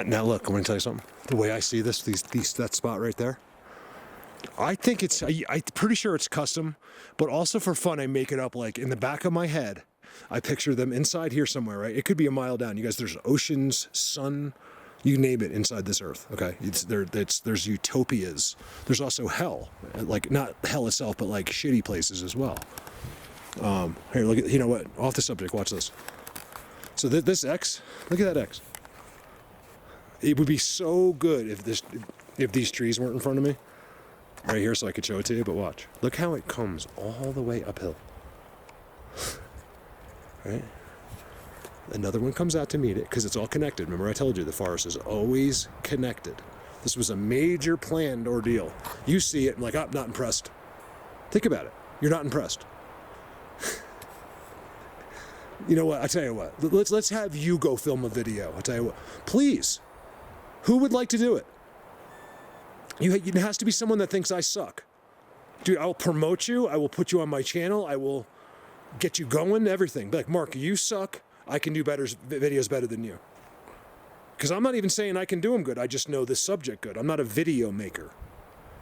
Now look, I'm going to tell you something. The way I see this, that spot right there, I think I'm pretty sure it's custom, but also for fun, I make it up like in the back of my head. I picture them inside here somewhere, right? It could be a mile down. You guys, there's oceans, sun, you name it inside this earth, okay? There's utopias. There's also hell, like not hell itself, but like shitty places as well. Here, look at, you know what? Off the subject, watch this. So this X, look at that X. It would be so good if these trees weren't in front of me right here, so I could show it to you. But watch, look how it comes all the way uphill. Right? Another one comes out to meet it because it's all connected. Remember, I told you the forest is always connected. This was a major planned ordeal. You see it, and like, I'm not impressed. Think about it. You're not impressed. You know what? I tell you what. Let's have you go film a video. I tell you what. Please. Who would like to do it? It has to be someone that thinks I suck. Dude, I will promote you. I will put you on my channel. I will get you going, everything. Be like, Mark, you suck. I can do videos better than you. Because I'm not even saying I can do them good. I just know this subject good. I'm not a video maker.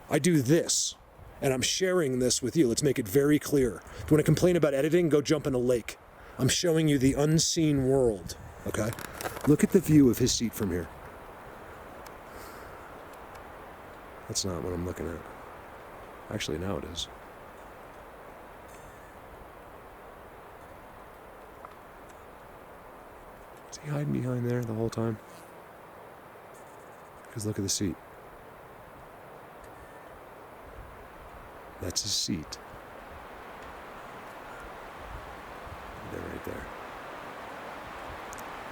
I do this. And I'm sharing this with you. Let's make it very clear. If you want to complain about editing, go jump in a lake. I'm showing you the unseen world. Okay? Look at the view of his seat from here. That's not what I'm looking at. Actually, now it is. Is he hiding behind there the whole time? Because look at the seat. That's his seat. They're right there.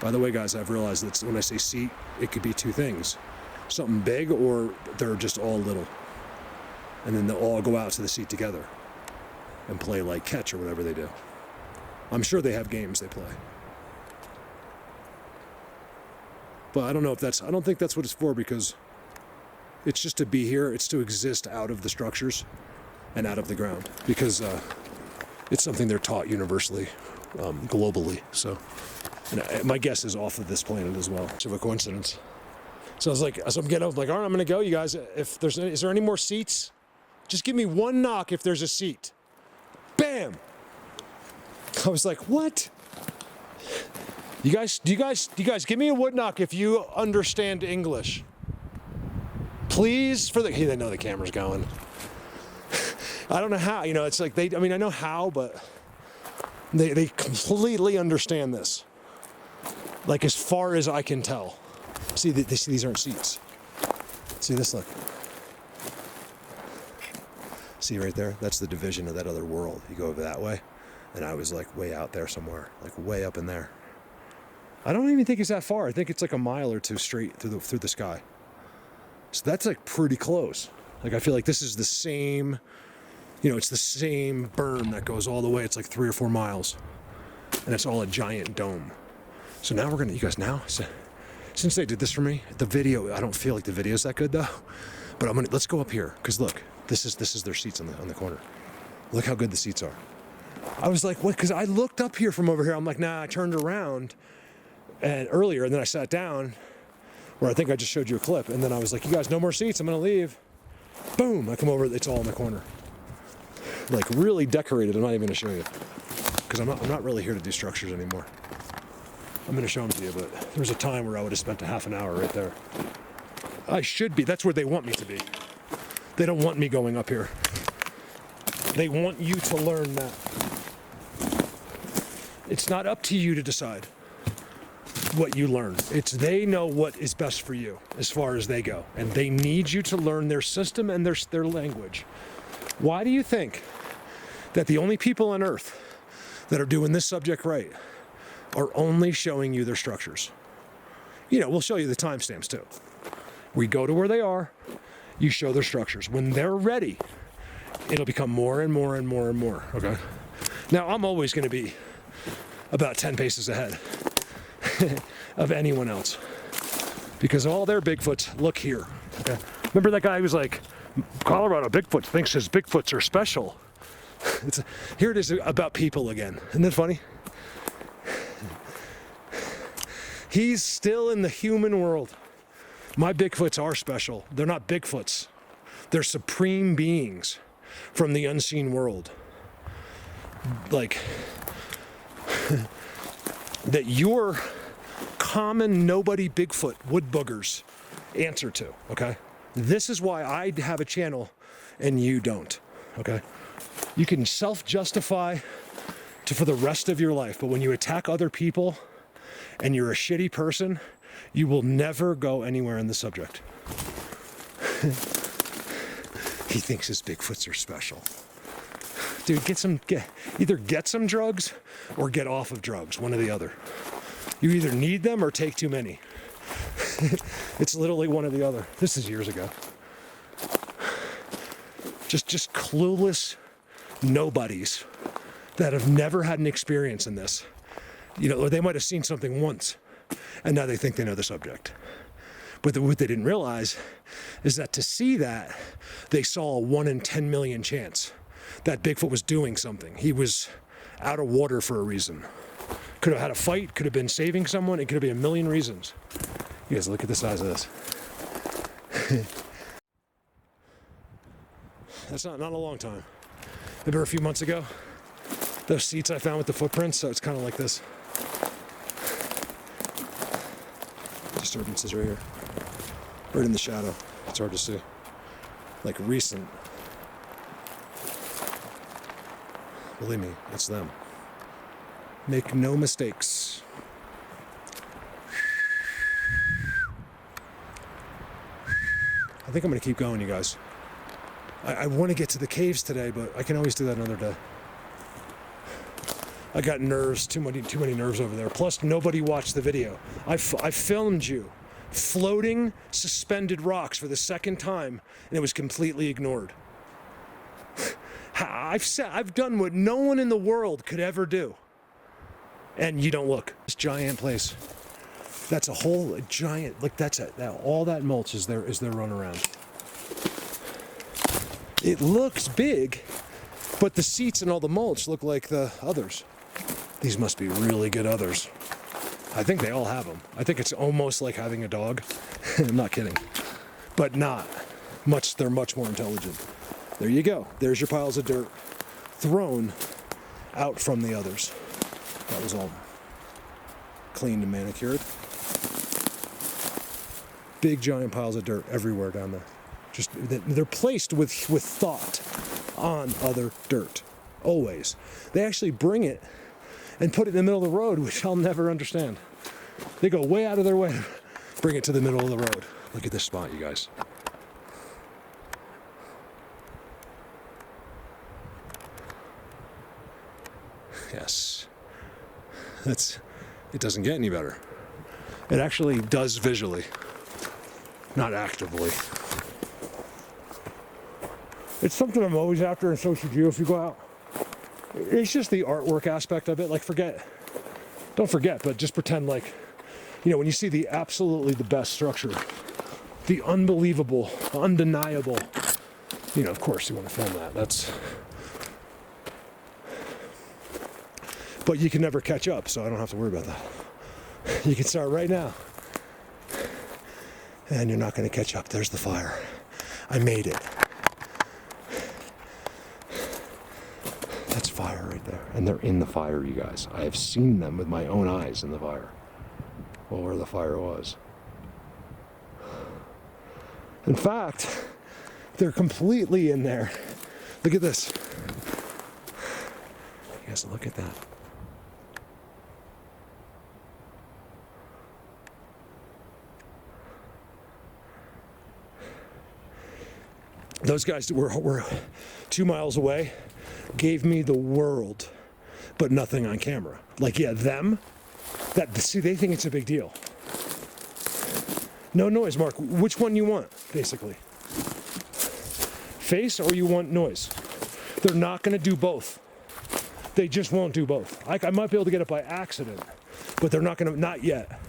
By the way, guys, I've realized that when I say seat, it could be two things. Something big, or they're just all little. And then they'll all go out to the seat together and play like catch or whatever they do. I'm sure they have games they play. But I don't know if I don't think that's what it's for, because it's just to be here. It's to exist out of the structures and out of the ground, because it's something they're taught universally, globally. So and my guess is off of this planet as well. It's of a coincidence. So I was like, as I'm getting up, like, all right, I'm gonna go, you guys. Is there any more seats? Just give me one knock if there's a seat. Bam! I was like, what? Do you guys give me a wood knock if you understand English? Please, they know the camera's going. I don't know how, it's like I know how, but they completely understand this. Like as far as I can tell. See, these aren't seats. See this, look. See right there? That's the division of that other world. You go over that way, and I was like way out there somewhere, like way up in there. I don't even think it's that far. I think it's like a mile or two straight through the sky. So that's like pretty close. Like I feel like this is the same, it's the same berm that goes all the way. It's like 3 or 4 miles, and it's all a giant dome. So now you guys since they did this for me, the video, I don't feel like the video's that good though, but let's go up here. Cause look, this is their seats on the corner. Look how good the seats are. I was like, what? Cause I looked up here from over here. I'm like, nah, I turned around earlier, and then I sat down where I think I just showed you a clip, and then I was like, you guys, no more seats, I'm gonna leave. Boom, I come over, it's all in the corner. Like really decorated. I'm not even gonna show you, because I'm not really here to do structures anymore. I'm gonna show them to you, but there was a time where I would have spent a half an hour right there. I should be, that's where they want me to be. They don't want me going up here. They want you to learn that. It's not up to you to decide what you learn. They know what is best for you as far as they go. And they need you to learn their system and their language. Why do you think that the only people on earth that are doing this subject right are only showing you their structures? We'll show you the timestamps too. We go to where they are, you show their structures. When they're ready, it'll become more and more and more and more, okay? Now, I'm always gonna be about 10 paces ahead of anyone else, because all their Bigfoots look here. Okay? Remember that guy who was like, Colorado Bigfoot thinks his Bigfoots are special. Here it is about people again. Isn't that funny? He's still in the human world. My Bigfoots are special. They're not Bigfoots. They're supreme beings from the unseen world. Like, that your common nobody Bigfoot wood boogers answer to, okay? This is why I have a channel and you don't, okay? You can self-justify for the rest of your life, but when you attack other people and you're a shitty person, you will never go anywhere in the subject. He thinks his Bigfoots are special. Dude, either get some drugs or get off of drugs, one or the other. You either need them or take too many. It's literally one or the other. This is years ago. Just clueless nobodies that have never had an experience in this. Or they might have seen something once, and now they think they know the subject. But what they didn't realize is that to see that, they saw a 1 in 10 million chance that Bigfoot was doing something. He was out of water for a reason. Could have had a fight, could have been saving someone, it could have been a million reasons. You guys look at the size of this. That's not a long time. Maybe a few months ago. Those seats I found with the footprints, so it's kind of like this. Disturbances right here. Right in the shadow. It's hard to see. Like recent. Believe me, it's them. Make no mistakes. I think I'm going to keep going, you guys. I want to get to the caves today, but I can always do that another day. I got nerves, too many nerves over there. Plus, nobody watched the video. I filmed you floating suspended rocks for the second time, and it was completely ignored. I've done what no one in the world could ever do. And you don't look. This giant place. That's a whole giant, like all that mulch is their runaround. It looks big, but the seats and all the mulch look like the others. These must be really good others. I think they all have them. I think it's almost like having a dog. I'm not kidding. But not much, they're much more intelligent. There you go. There's your piles of dirt thrown out from the others. That was all. cleaned and manicured. Big giant piles of dirt everywhere down there. Just they're placed with thought on other dirt. Always. They actually bring it and put it in the middle of the road, which I'll never understand. They go way out of their way to bring it to the middle of the road. Look at this spot, you guys. Yes. It doesn't get any better. It actually does visually, not actively. It's something I'm always after, and so should you if you go out. It's just the artwork aspect of it. Like, don't forget, but just pretend like, when you see the absolutely the best structure, the unbelievable, undeniable, of course you want to film that. But you can never catch up, so I don't have to worry about that. You can start right now. And you're not going to catch up. There's the fire. I made it. That's fire right there. And they're in the fire, you guys. I have seen them with my own eyes in the fire. Well, where the fire was. In fact, they're completely in there. Look at this. You guys, look at that. Those guys were 2 miles away, gave me the world, but nothing on camera. Like, yeah, them, they think it's a big deal. No noise, Mark. Which one you want, basically? Face or you want noise? They're not going to do both. They just won't do both. I might be able to get it by accident, but they're not going to, not yet.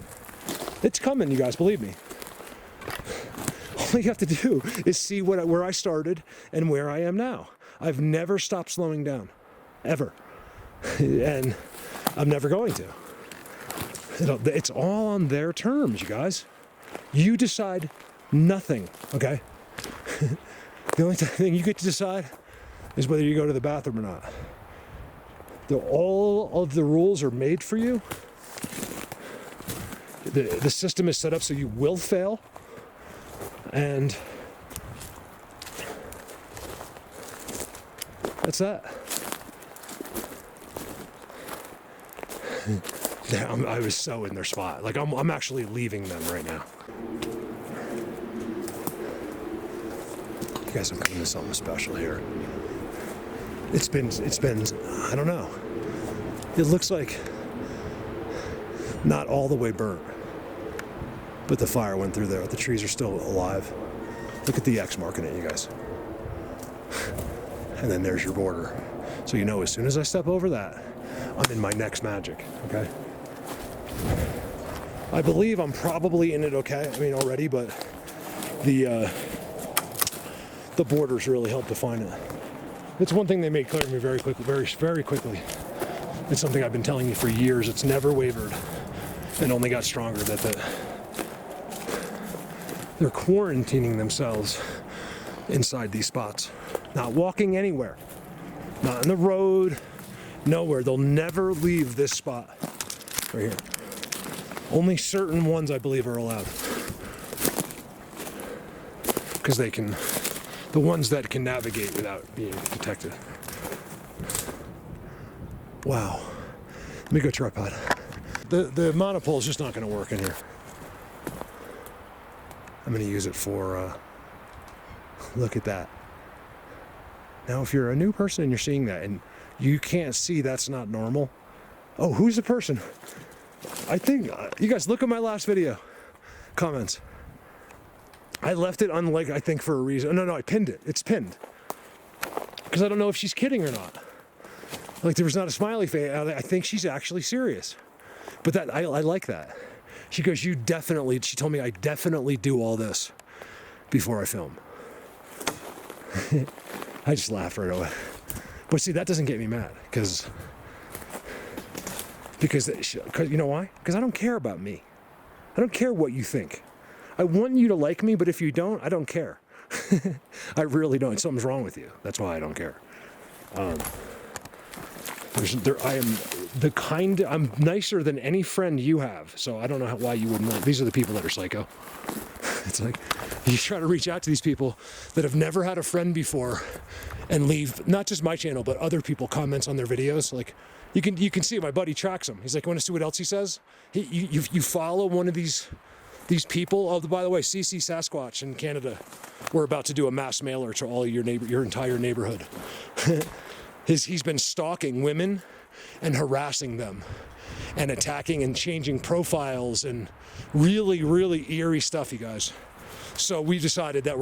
It's coming, you guys, believe me. All you have to do is see where I started and where I am now. I've never stopped slowing down, ever. And I'm never going to. It's all on their terms, you guys. You decide nothing, okay? The only thing you get to decide is whether you go to the bathroom or not. All of the rules are made for you. The system is set up so you will fail. And that's that. I was so in their spot. Like, I'm actually leaving them right now. You guys, I'm coming to something special here. It's been, I don't know. It looks like not all the way burnt. But the fire went through there. The trees are still alive. Look at the X mark in it, you guys. And then there's your border. So as soon as I step over that, I'm in my next magic, okay? I believe I'm probably in it okay. Already, but the borders really help define it. It's one thing they made clear to me very quickly, very quickly. It's something I've been telling you for years. It's never wavered and only got stronger, they're quarantining themselves inside these spots. Not walking anywhere. Not on the road. Nowhere. They'll never leave this spot. Right here. Only certain ones, I believe, are allowed. Because the ones that can navigate without being detected. Wow. Let me go tripod. The monopole is just not going to work in here. I'm going to use it for, look at that. Now, if you're a new person and you're seeing that and you can't see that's not normal. Oh, who's the person? I think, you guys look at my last video. Comments. I left it unlike, I think, for a reason. No, I pinned it. It's pinned. Because I don't know if she's kidding or not. Like, there was not a smiley face. I think she's actually serious. But I like that. She goes, she told me I definitely do all this before I film. I just laughed right away. But see, that doesn't get me mad, because you know why? Because I don't care about me. I don't care what you think. I want you to like me, but if you don't, I don't care. I really don't. Something's wrong with you. That's why I don't care. I am I'm nicer than any friend you have, so I don't know why you wouldn't like. These are the people that are psycho. It's like you try to reach out to these people that have never had a friend before, and leave not just my channel but other people comments on their videos. Like you can see my buddy tracks him. He's like, want to see what else he says? You follow one of these people. Oh, by the way, CC Sasquatch in Canada, we're about to do a mass mailer to all your entire neighborhood. He's been stalking women and harassing them and attacking and changing profiles and really, really eerie stuff, you guys. So we decided that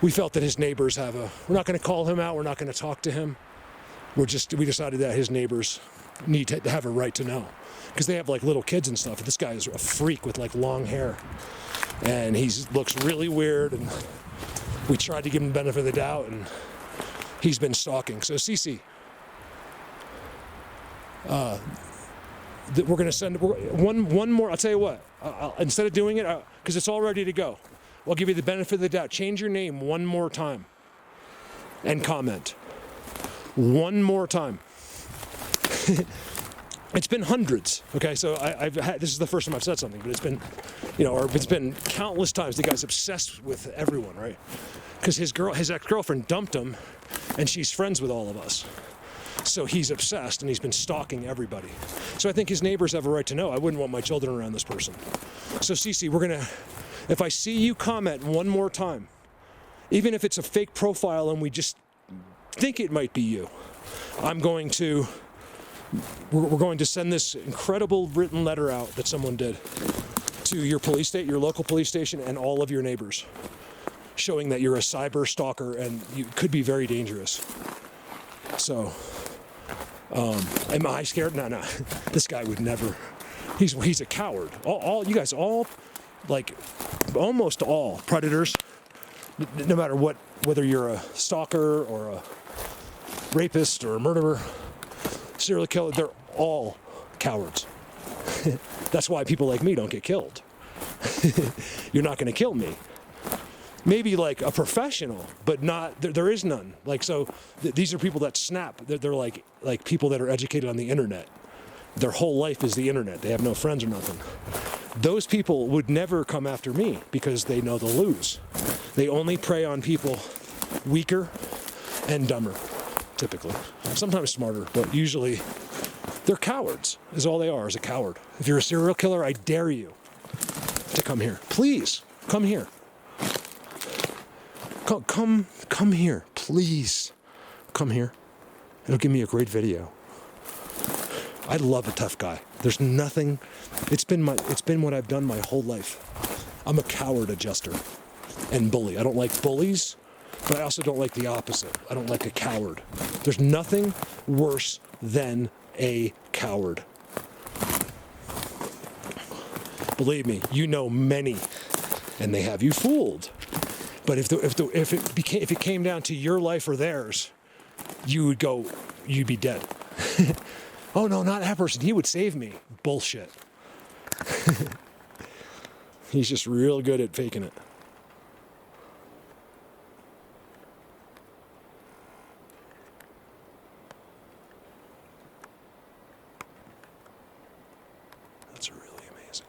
we felt that his neighbors we're not going to call him out. We're not going to talk to him. We decided that his neighbors need to have a right to know, because they have like little kids and stuff. This guy is a freak with like long hair, and he looks really weird, and we tried to give him the benefit of the doubt, and he's been stalking. So CC, we're going to send one more. I'll tell you what, instead of doing it, because it's all ready to go, I'll give you the benefit of the doubt. Change your name one more time and comment. One more time. It's been hundreds. Okay, so this is the first time I've said something, but it's been, it's been countless times. The guy's obsessed with everyone, right? Because his ex-girlfriend dumped him, and she's friends with all of us. So he's obsessed, and he's been stalking everybody. So I think his neighbors have a right to know. I wouldn't want my children around this person. So Cece, if I see you comment one more time, even if it's a fake profile and we just think it might be you, we're going to send this incredible written letter out that someone did to your local police station, and all of your neighbors, showing that you're a cyber stalker and you could be very dangerous. So, am I scared? No. This guy would never. He's a coward. All you guys, like almost all predators, no matter whether you're a stalker or a rapist or a murderer, serial killer, they're all cowards. That's why people like me don't get killed. You're not going to kill me. Maybe like a professional, but not. There is none. Like these are people that snap. They're like people that are educated on the internet. Their whole life is the internet. They have no friends or nothing. Those people would never come after me because they know they'll lose. They only prey on people weaker and dumber, typically. Sometimes smarter, but usually they're cowards, is all they are, is a coward. If you're a serial killer, I dare you to come here. Please, come here. Come here, please. Come here. It'll give me a great video. I love a tough guy. There's nothing. It's been what I've done my whole life. I'm a coward adjuster and bully. I don't like bullies, but I also don't like the opposite. I don't like a coward. There's nothing worse than a coward. Believe me, you know many, and they have you fooled. But if it came down to your life or theirs, you'd be dead. Oh no, not that person. He would save me. Bullshit. He's just real good at faking it. That's really amazing.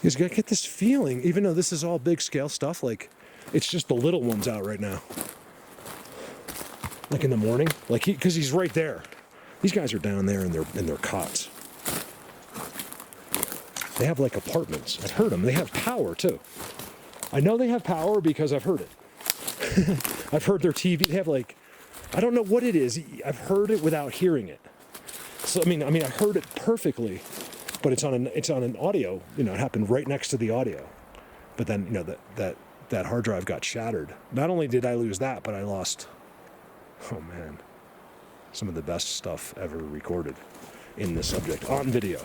You gotta get this feeling, even though this is all big scale stuff, like it's just the little ones out right now. Like in the morning, because he's right there. These guys are down there in their cots. They have like apartments. I've heard them. They have power too. I know they have power because I've heard it. I've heard their TV. They have I don't know what it is. I've heard it without hearing it. So I mean, I heard it perfectly, but it's on an audio. It happened right next to the audio. But then that hard drive got shattered. Not only did I lose that, but I lost, oh man, some of the best stuff ever recorded in this subject on video.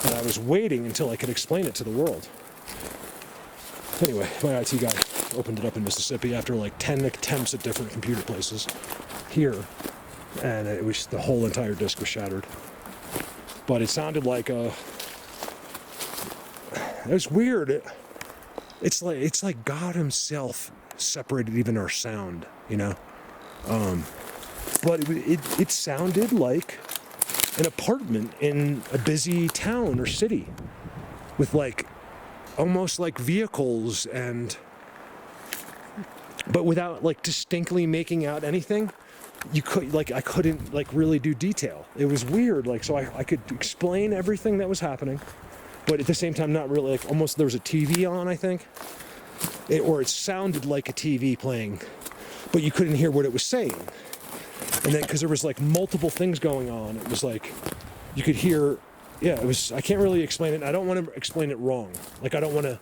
And I was waiting until I could explain it to the world. Anyway, my IT guy opened it up in Mississippi after 10 attempts at different computer places here, and the whole entire disk was shattered. But it sounded like it was weird. It's like God himself separated even our sound, you know. But it sounded like an apartment in a busy town or city with like almost like vehicles but without like distinctly making out anything. You could like, I couldn't like really do detail. It was weird. Like, so I could explain everything that was happening, but at the same time, not really. Like almost there was a TV on, I think, or it sounded like a TV playing, but you couldn't hear what it was saying. And then, because there was like multiple things going on, it was like, you could hear, yeah, it was, I can't really explain it. I don't want to explain it wrong. Like, I don't want to,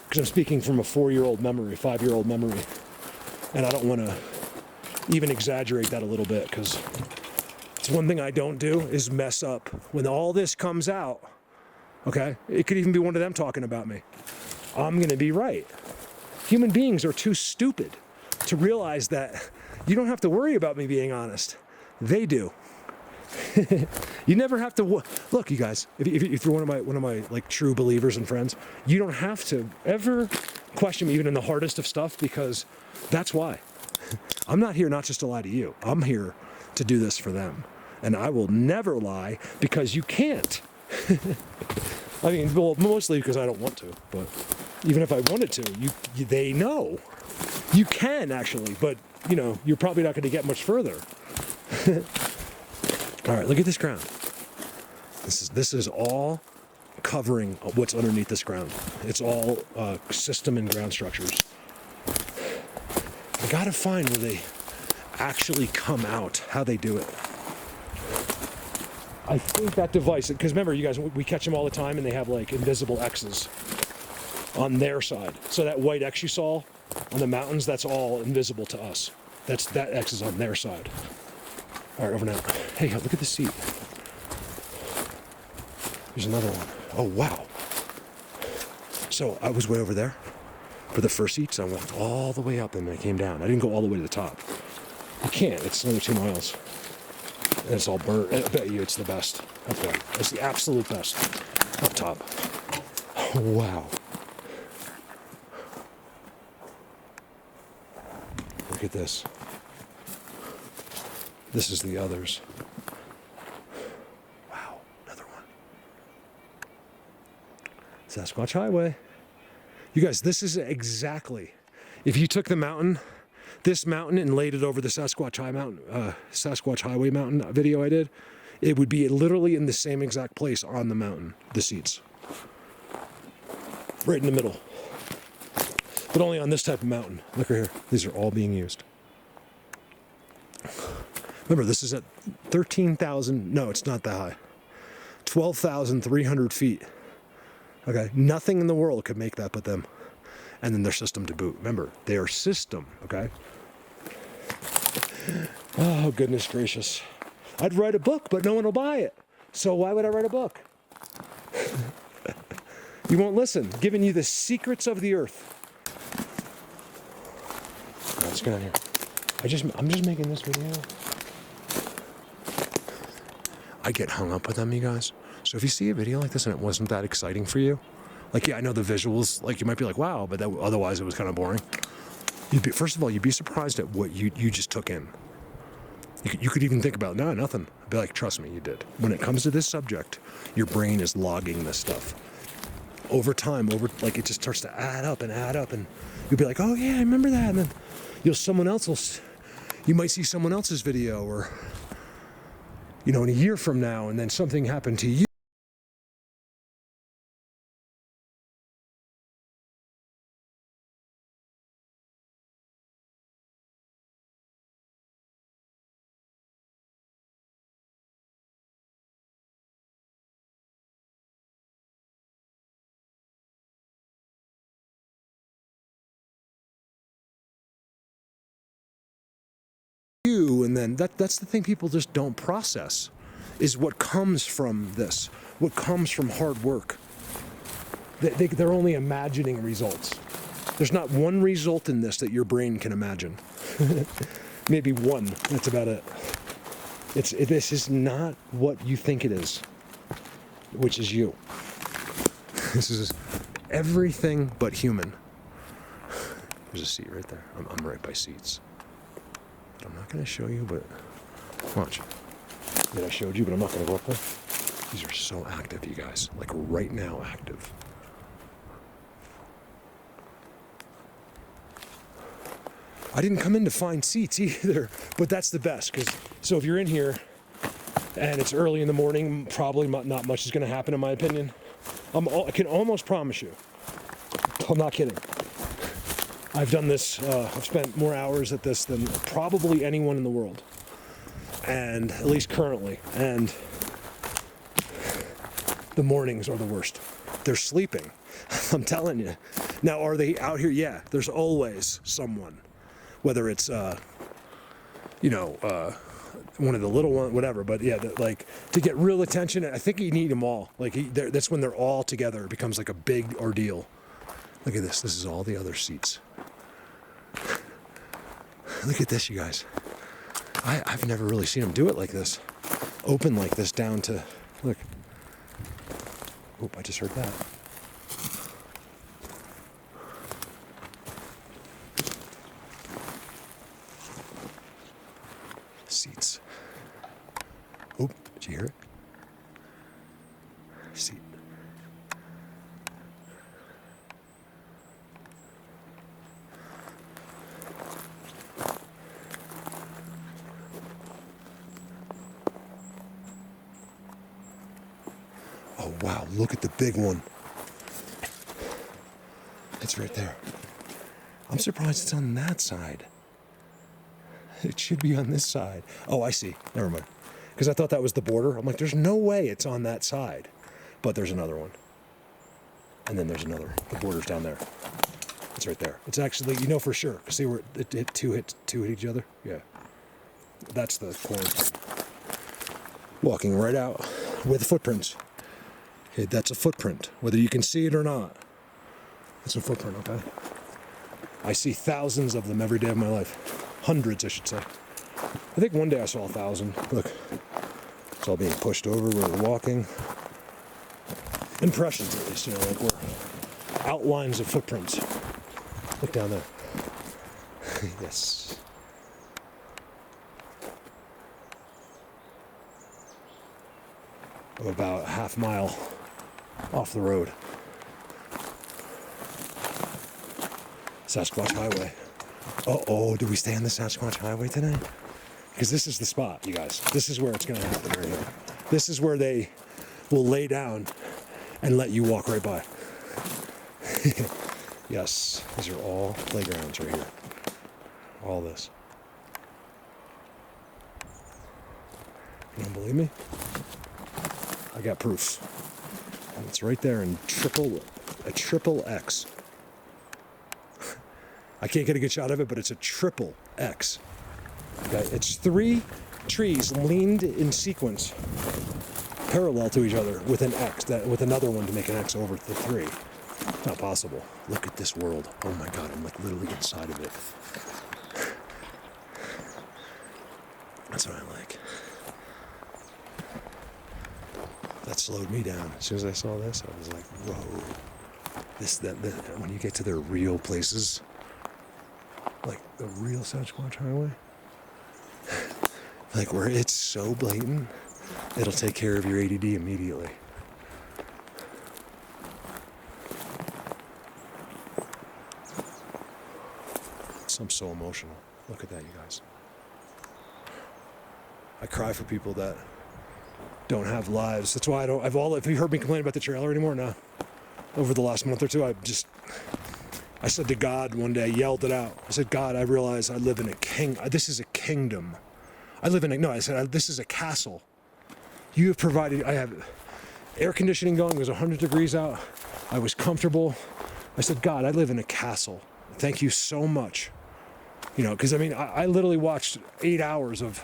because I'm speaking from a 4-year-old memory, 5-year-old memory. And I don't want to even exaggerate that a little bit, because it's one thing I don't do is mess up. When all this comes out, okay, it could even be one of them talking about me. I'm going to be right. Human beings are too stupid to realize that you don't have to worry about me being honest. They do. You never have to look, you guys. If you're one of my like true believers and friends, you don't have to ever question me, even in the hardest of stuff, because that's why. I'm not here not just to lie to you. I'm here to do this for them, and I will never lie because you can't. I mean, well, mostly because I don't want to. But even if I wanted to, they know you can actually, but. You know, you're probably not going to get much further. All right, look at this ground. This is all covering what's underneath this ground. It's all system and ground structures. I got to find where they actually come out, how they do it. I think that device, because remember, you guys, we catch them all the time, and they have like invisible X's on their side. So that white X you saw on the mountains, that's all invisible to us. That X is on their side. All right, over now. Hey, look at the seat. There's another one. Oh, wow. So I was way over there for the first seats. I went all the way up and I came down. I didn't go all the way to the top. You can't. It's only 2 miles. And it's all burnt. I bet you it's the best up there. It's the absolute best up top. Oh, wow. Look at this. This is the others. Wow, another one. Sasquatch Highway. You guys, this is exactly, if you took this mountain and laid it over the Sasquatch Highway mountain video I did, it would be literally in the same exact place on the mountain, the seats. Right in the middle. But only on this type of mountain. Look right here. These are all being used. Remember, this is at 13,000. No, it's not that high. 12,300 feet. Okay. Nothing in the world could make that but them. And then their system to boot. Remember, their system. Okay. Oh, goodness gracious. I'd write a book, but no one will buy it. So why would I write a book? You won't listen. Giving you the secrets of the earth. Let's get out here. I'm just making this video. I get hung up with them, you guys. So if you see a video like this and it wasn't that exciting for you, like, yeah, I know the visuals, like, you might be like, wow, but otherwise it was kind of boring. First of all, you'd be surprised at what you just took in. You could even think about, no, nothing. I'd be like, trust me, you did. When it comes to this subject, your brain is logging this stuff. Over time, like, it just starts to add up, and you'll be like, oh yeah, I remember that, and then you might see someone else's video, or, in a year from now, and then something happened to you. And then that's the thing people just don't process, is what comes from this, what comes from hard work. They're only imagining results. There's not one result in this that your brain can imagine. Maybe one. That's about it. This is not what you think it is, which is you. This is everything but human. There's a seat right there. I'm right by seats. But I'm not going to show you, but watch. I showed you, but I'm not going to go up there. These are so active, you guys. Like right now, active. I didn't come in to find seats either, but that's the best. So if you're in here and it's early in the morning, probably not much is going to happen, in my opinion. I can almost promise you. I'm not kidding. I've done this, I've spent more hours at this than probably anyone in the world. And at least currently. And the mornings are the worst. They're sleeping. I'm telling you. Now, are they out here? Yeah, there's always someone. Whether it's, one of the little ones, whatever. But yeah, like to get real attention, I think you need them all. Like that's when they're all together. It becomes like a big ordeal. Look at this. This is all the other seats. Look at this, you guys. I've never really seen them do it like this. Open like this down to, look. Oop, I just heard that. Seats. Oop, did you hear it? Seat. Oh, wow, look at the big one. It's right there. I'm surprised it's on that side. It should be on this side. Oh, I see. Never mind. Because I thought that was the border. I'm like, there's no way it's on that side. But there's another one. And then there's another. The border's down there. It's right there. It's actually, you know for sure. See where it hit two hit each other? Yeah. That's the quarantine. Walking right out with footprints. Okay, that's a footprint. Whether you can see it or not. It's a footprint, okay? I see thousands of them every day of my life. Hundreds, I should say. I think one day I saw 1,000. Look, it's all being pushed over where we're walking. Impressions, at least, like we're outlines of footprints. Look down there. Yes. I'm about a half mile off the road. Sasquatch Highway. Uh-oh, did we stay on the Sasquatch Highway today? Because this is the spot, you guys. This is where it's going to happen right here. This is where they will lay down and let you walk right by. Yes, these are all playgrounds right here. All this. You don't believe me? I got proof. And it's right there in a triple X. I can't get a good shot of it, but it's a triple X. Okay, it's 3 trees leaned in sequence, parallel to each other with an X, with another one to make an X over the 3. Not possible. Look at this world. Oh my God, I'm like literally inside of it. That's what I like. That slowed me down. As soon as I saw this, I was like, whoa. When you get to their real places, like the real Sasquatch Highway, like where it's so blatant, it'll take care of your ADD immediately. I'm so emotional. Look at that, you guys. I cry for people that don't have lives. That's why have you heard me complain about the trailer anymore? No. Over the last month or two, I said to God one day, I yelled it out. I said, God, I realize I live in this is a kingdom. I said, this is a castle. You have provided, I have air conditioning going. It was 100 degrees out. I was comfortable. I said, God, I live in a castle. Thank you so much. Because I literally watched 8 hours of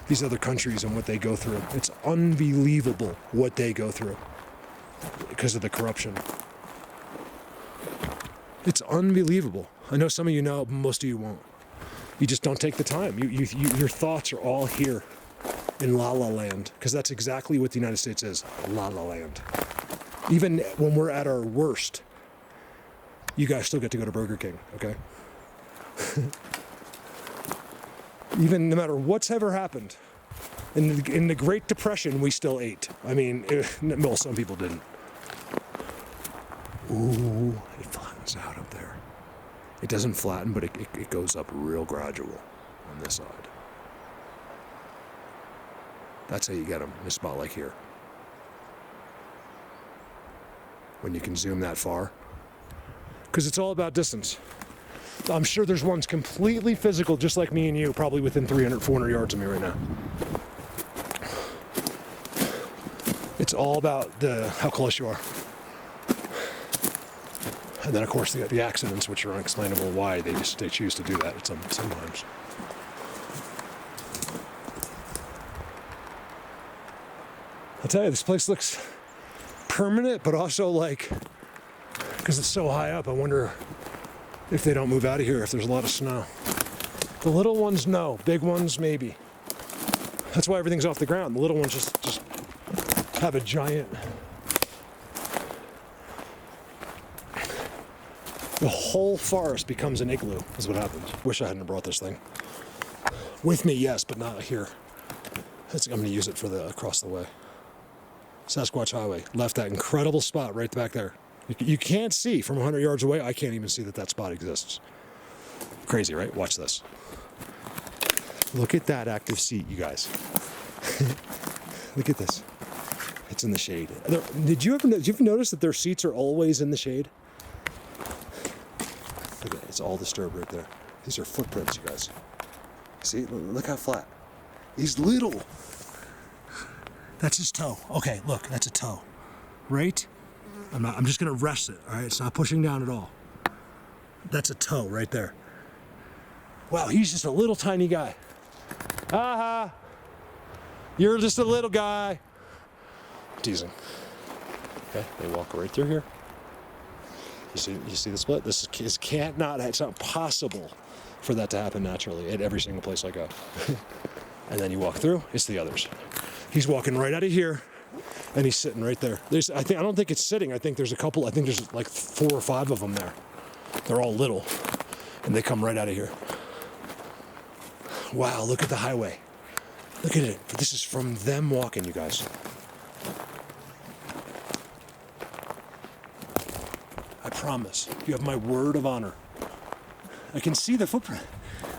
these other countries and what they go through. It's unbelievable what they go through because of the corruption. It's unbelievable. I know some of you know, but most of you won't. You just don't take the time. Your thoughts are all here in La La Land, because that's exactly what the United States is, La La Land. Even when we're at our worst, you guys still get to go to Burger King, okay? Even no matter what's ever happened, in the Great Depression, we still ate. I mean, well, some people didn't. Ooh, it flattens out up there. It doesn't flatten, but it goes up real gradual on this side. That's how you get them in a spot like here. When you can zoom that far. Because it's all about distance. I'm sure there's ones completely physical, just like me and you, probably within 300, 400 yards of me right now. It's all about how close you are. And then, of course, the accidents, which are unexplainable why they choose to do that sometimes. I'll tell you, this place looks permanent, but also like, because it's so high up, I wonder if they don't move out of here if there's a lot of snow. The little ones, no. Big ones, maybe. That's why everything's off the ground. The little ones just have a giant... The whole forest becomes an igloo, is what happens. Wish I hadn't brought this thing. With me, yes, but not here. I'm going to use it for the across the way. Sasquatch Highway. Left that incredible spot right back there. You can't see from 100 yards away. I can't even see that spot exists. Crazy, right? Watch this. Look at that active seat, you guys. Look at this. It's in the shade. Did you ever notice that their seats are always in the shade? Look at it. It's all disturbed right there. These are footprints, you guys. See? Look how flat. He's little. That's his toe. Okay, look, that's a toe. Right? I'm just gonna rest it, all right? It's not pushing down at all. That's a toe right there. Wow, he's just a little tiny guy. Aha! You're just a little guy. Teasing. Okay, they walk right through here. You see the split? It's not possible for that to happen naturally at every single place I go. And then you walk through, it's the others. He's walking right out of here, and he's sitting right there. I don't think it's sitting. I think there's a couple. I think there's like 4 or 5 of them there. They're all little, and they come right out of here. Wow, look at the highway. Look at it. This is from them walking, you guys. I promise. You have my word of honor. I can see the footprint.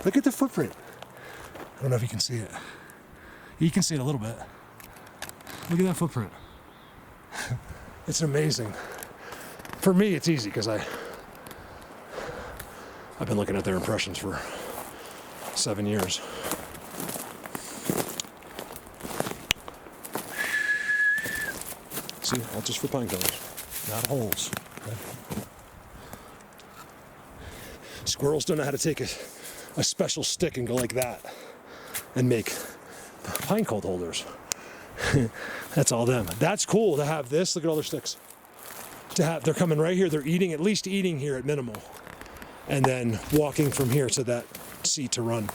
Look at the footprint. I don't know if you can see it. You can see it a little bit. Look at that footprint. It's amazing. For me, it's easy because I've been looking at their impressions for 7 years. See, all just for pine cones, not holes. Okay? Squirrels don't know how to take a special stick and go like that and make pine cone holders. That's all them. That's cool to have this. Look at all their sticks. They're coming right here. They're eating, at least eating here at minimal, and then walking from here to that seat to run.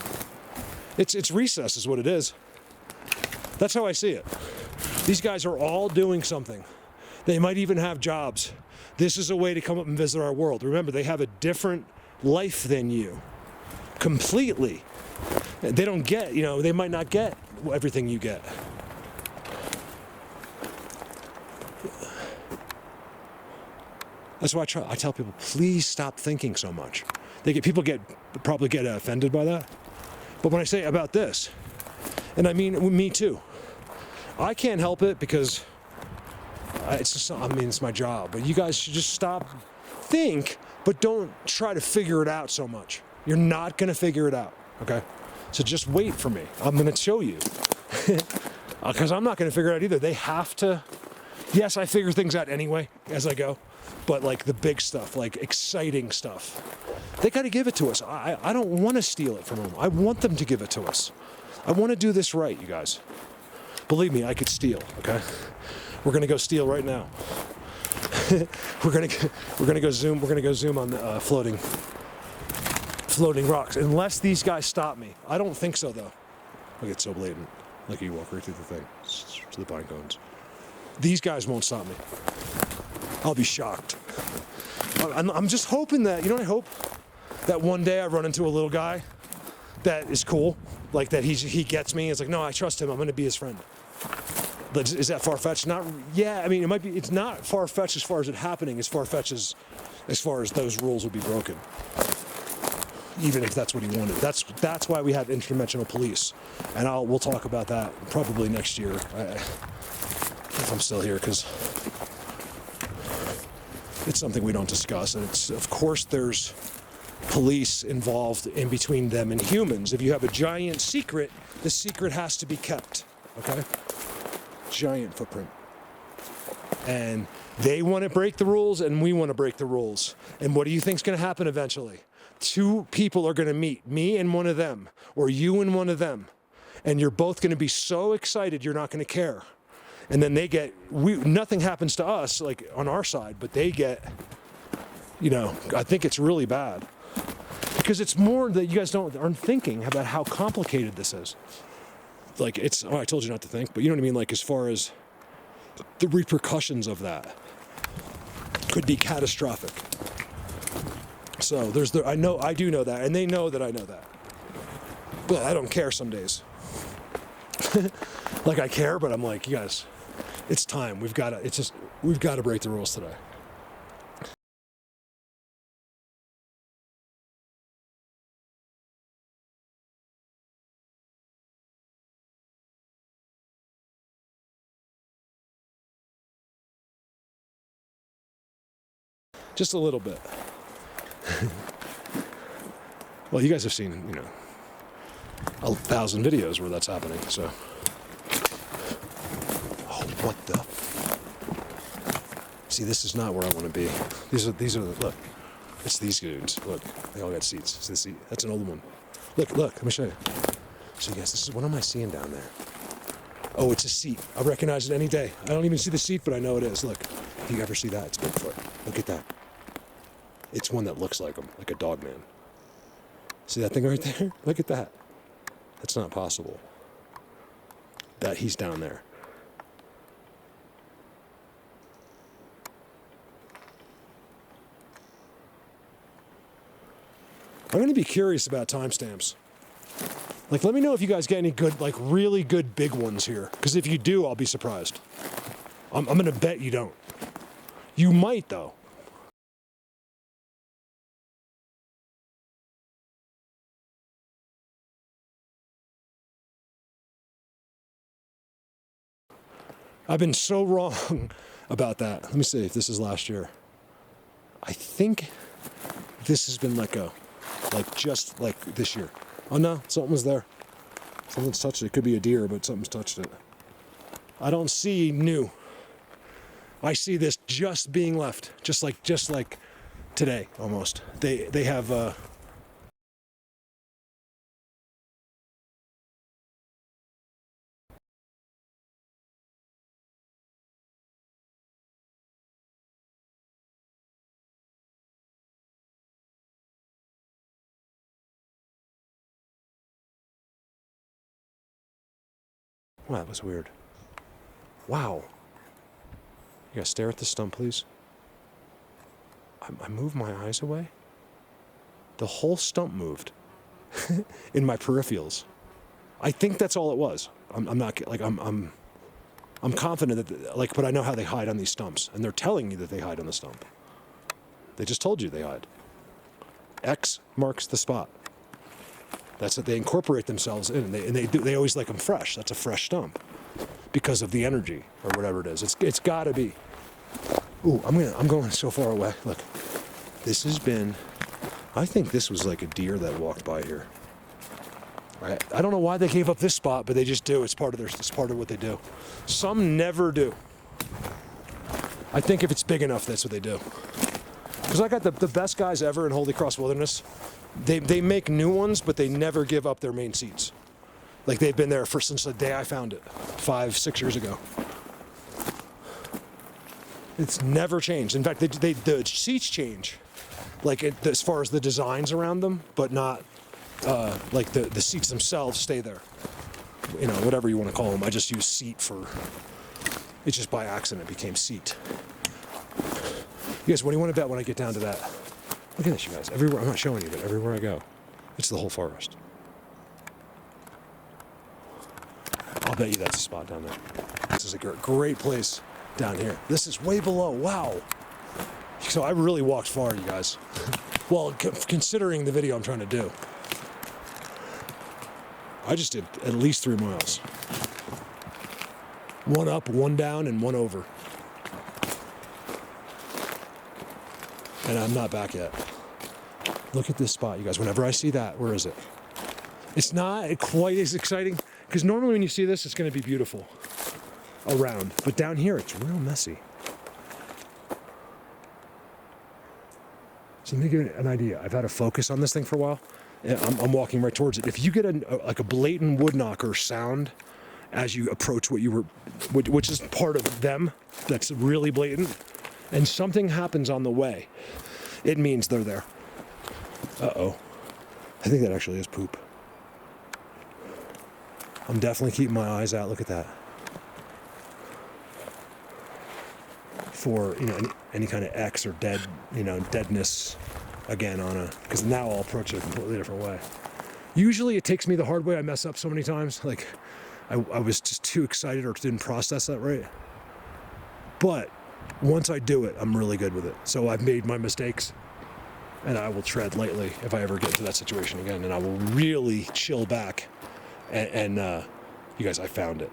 It's recess is what it is. That's how I see it. These guys are all doing something. They might even have jobs. This is a way to come up and visit our world. Remember, they have a different life than you. Completely. They don't get, they might not get everything you get. That's why I tell people, please stop thinking so much. People probably get offended by that. But when I say about this, and I mean me too, I can't help it because it's my job. But you guys should just think, but don't try to figure it out so much. You're not gonna figure it out, okay? So just wait for me. I'm gonna show you. Because I'm not gonna figure it out either. They have to. Yes, I figure things out anyway as I go. But like the big stuff, like exciting stuff, they got to give it to us. I don't want to steal it from them. I want them to give it to us. I want to do this right, you guys. Believe me, I could steal. Okay, we're gonna go steal right now. we're gonna go zoom. We're gonna go zoom on the floating rocks. Unless these guys stop me, I don't think so though. Look, it's so blatant. Like you walk right through the thing to the pine cones. These guys won't stop me. I'll be shocked. I'm just hoping that, I hope that one day I run into a little guy that is cool, like that he gets me. It's like, no, I trust him. I'm going to be his friend. But is that far-fetched? Not, yeah. I mean, it might be. It's not far-fetched as far as it happening. As far-fetched as far as those rules would be broken. Even if that's what he wanted. That's why we have interdimensional police, and we'll talk about that probably next year if I'm still here, because it's something we don't discuss. And it's, of course, there's police involved in between them and humans. If you have a giant secret, the secret has to be kept. Okay? Giant footprint. And they want to break the rules, and we want to break the rules. And what do you think's going to happen eventually? Two people are going to meet, me and one of them, or you and one of them, and you're both going to be so excited you're not going to care. And then nothing happens to us, like on our side, but they get, I think it's really bad. Because it's more that you guys aren't thinking about how complicated this is. Like, I told you not to think, but you know what I mean? Like, as far as the repercussions of that could be catastrophic. So I do know that, and they know that I know that. But I don't care some days. Like, I care, but I'm like, you guys, it's time. We've got to break the rules today. Just a little bit. Well, you guys have seen, 1,000 videos where that's happening, so. Oh, what the? See, this is not where I want to be. These are look. It's these dudes. Look, they all got seats. See the seat? That's an old one. Look, let me show you. So, guys, what am I seeing down there? Oh, it's a seat. I'll recognize it any day. I don't even see the seat, but I know it is. Look, if you ever see that, it's Bigfoot. Look at that. It's one that looks like him, like a dog man. See that thing right there? Look at that. That's not possible. That he's down there. I'm going to be curious about timestamps. Like, let me know if you guys get any good, like, really good big ones here. Because if you do, I'll be surprised. I'm going to bet you don't. You might, though. I've been so wrong about that. Let me see if this is last year. I think this has been let go. Like, just like this year. Oh no, something was there. Something's touched it. It could be a deer, but something's touched it. I don't see new. I see this just being left. Just like today, almost. They have wow, that was weird. Wow. You gotta stare at the stump, please. I moved my eyes away. The whole stump moved in my peripherals. I think that's all it was. I'm not like I'm confident that but I know how they hide on these stumps, and they're telling me that they hide on the stump. They just told you they hide. X marks the spot. That's what they incorporate themselves in, and they always like them fresh. That's a fresh stump because of the energy or whatever it is. It's got to be. Ooh, I'm going so far away. Look, this has been. I think this was like a deer that walked by here. I don't know why they gave up this spot, but they just do. It's part of what they do. Some never do. I think if it's big enough, that's what they do. Because I got the best guys ever in Holy Cross Wilderness. They make new ones, but they never give up their main seats. Like, they've been there since the day I found it, 5-6 years ago. It's never changed. In fact, the seats change, like as far as the designs around them, but not like the seats themselves stay there. Whatever you want to call them. I just use seat for. It's just by accident it became seat. guys, what do you want to bet when I get down to that? Look at this, you guys. Everywhere, I'm not showing you, but everywhere I go, it's the whole forest. I'll bet you that's a spot down there. This is a great place down here. This is way below. Wow. So I really walked far, you guys. Well, considering the video I'm trying to do. I just did at least 3 miles. 1 up, 1 down, and 1 over. And I'm not back yet. Look at this spot, you guys. Whenever I see that, where is it? It's not quite as exciting, because normally when you see this, it's going to be beautiful around. But down here, it's real messy. So let me give you an idea. I've had a focus on this thing for a while. And I'm walking right towards it. If you get like a blatant woodknocker sound as you approach which is part of them, that's really blatant, and something happens on the way, it means they're there. Uh-oh. I think that actually is poop. I'm definitely keeping my eyes out. Look at that. For, any kind of X or deadness again because now I'll approach it a completely different way. Usually it takes me the hard way. I mess up so many times. Like I was just too excited or didn't process that right. But once I do it, I'm really good with it. So I've made my mistakes and I will tread lightly if I ever get into that situation again. And I will really chill back and you guys, I found it.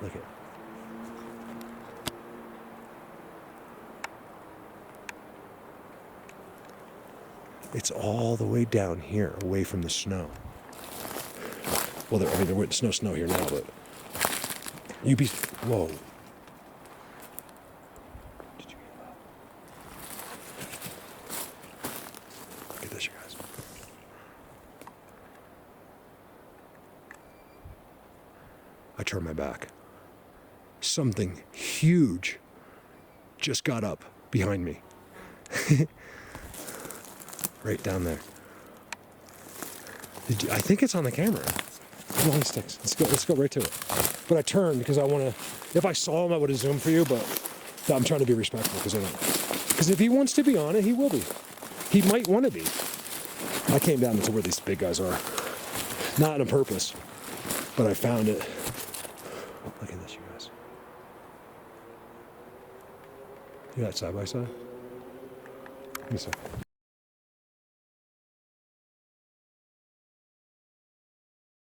Look at it. It's all the way down here, away from the snow. Well, there's no snow here now, but whoa. Did you hear that? Look at this, you guys. I turned my back. Something huge just got up behind me. Right down there. I think it's on the camera. Come on, sticks. Let's go right to it. But I turned because I want to. If I saw him, I would have zoomed for you. But I'm trying to be respectful because I don't. Because if he wants to be on it, he will be. He might want to be. I came down to where these big guys are. Not on purpose, but I found it. Look at this, you guys. You got side by side? Give me a second.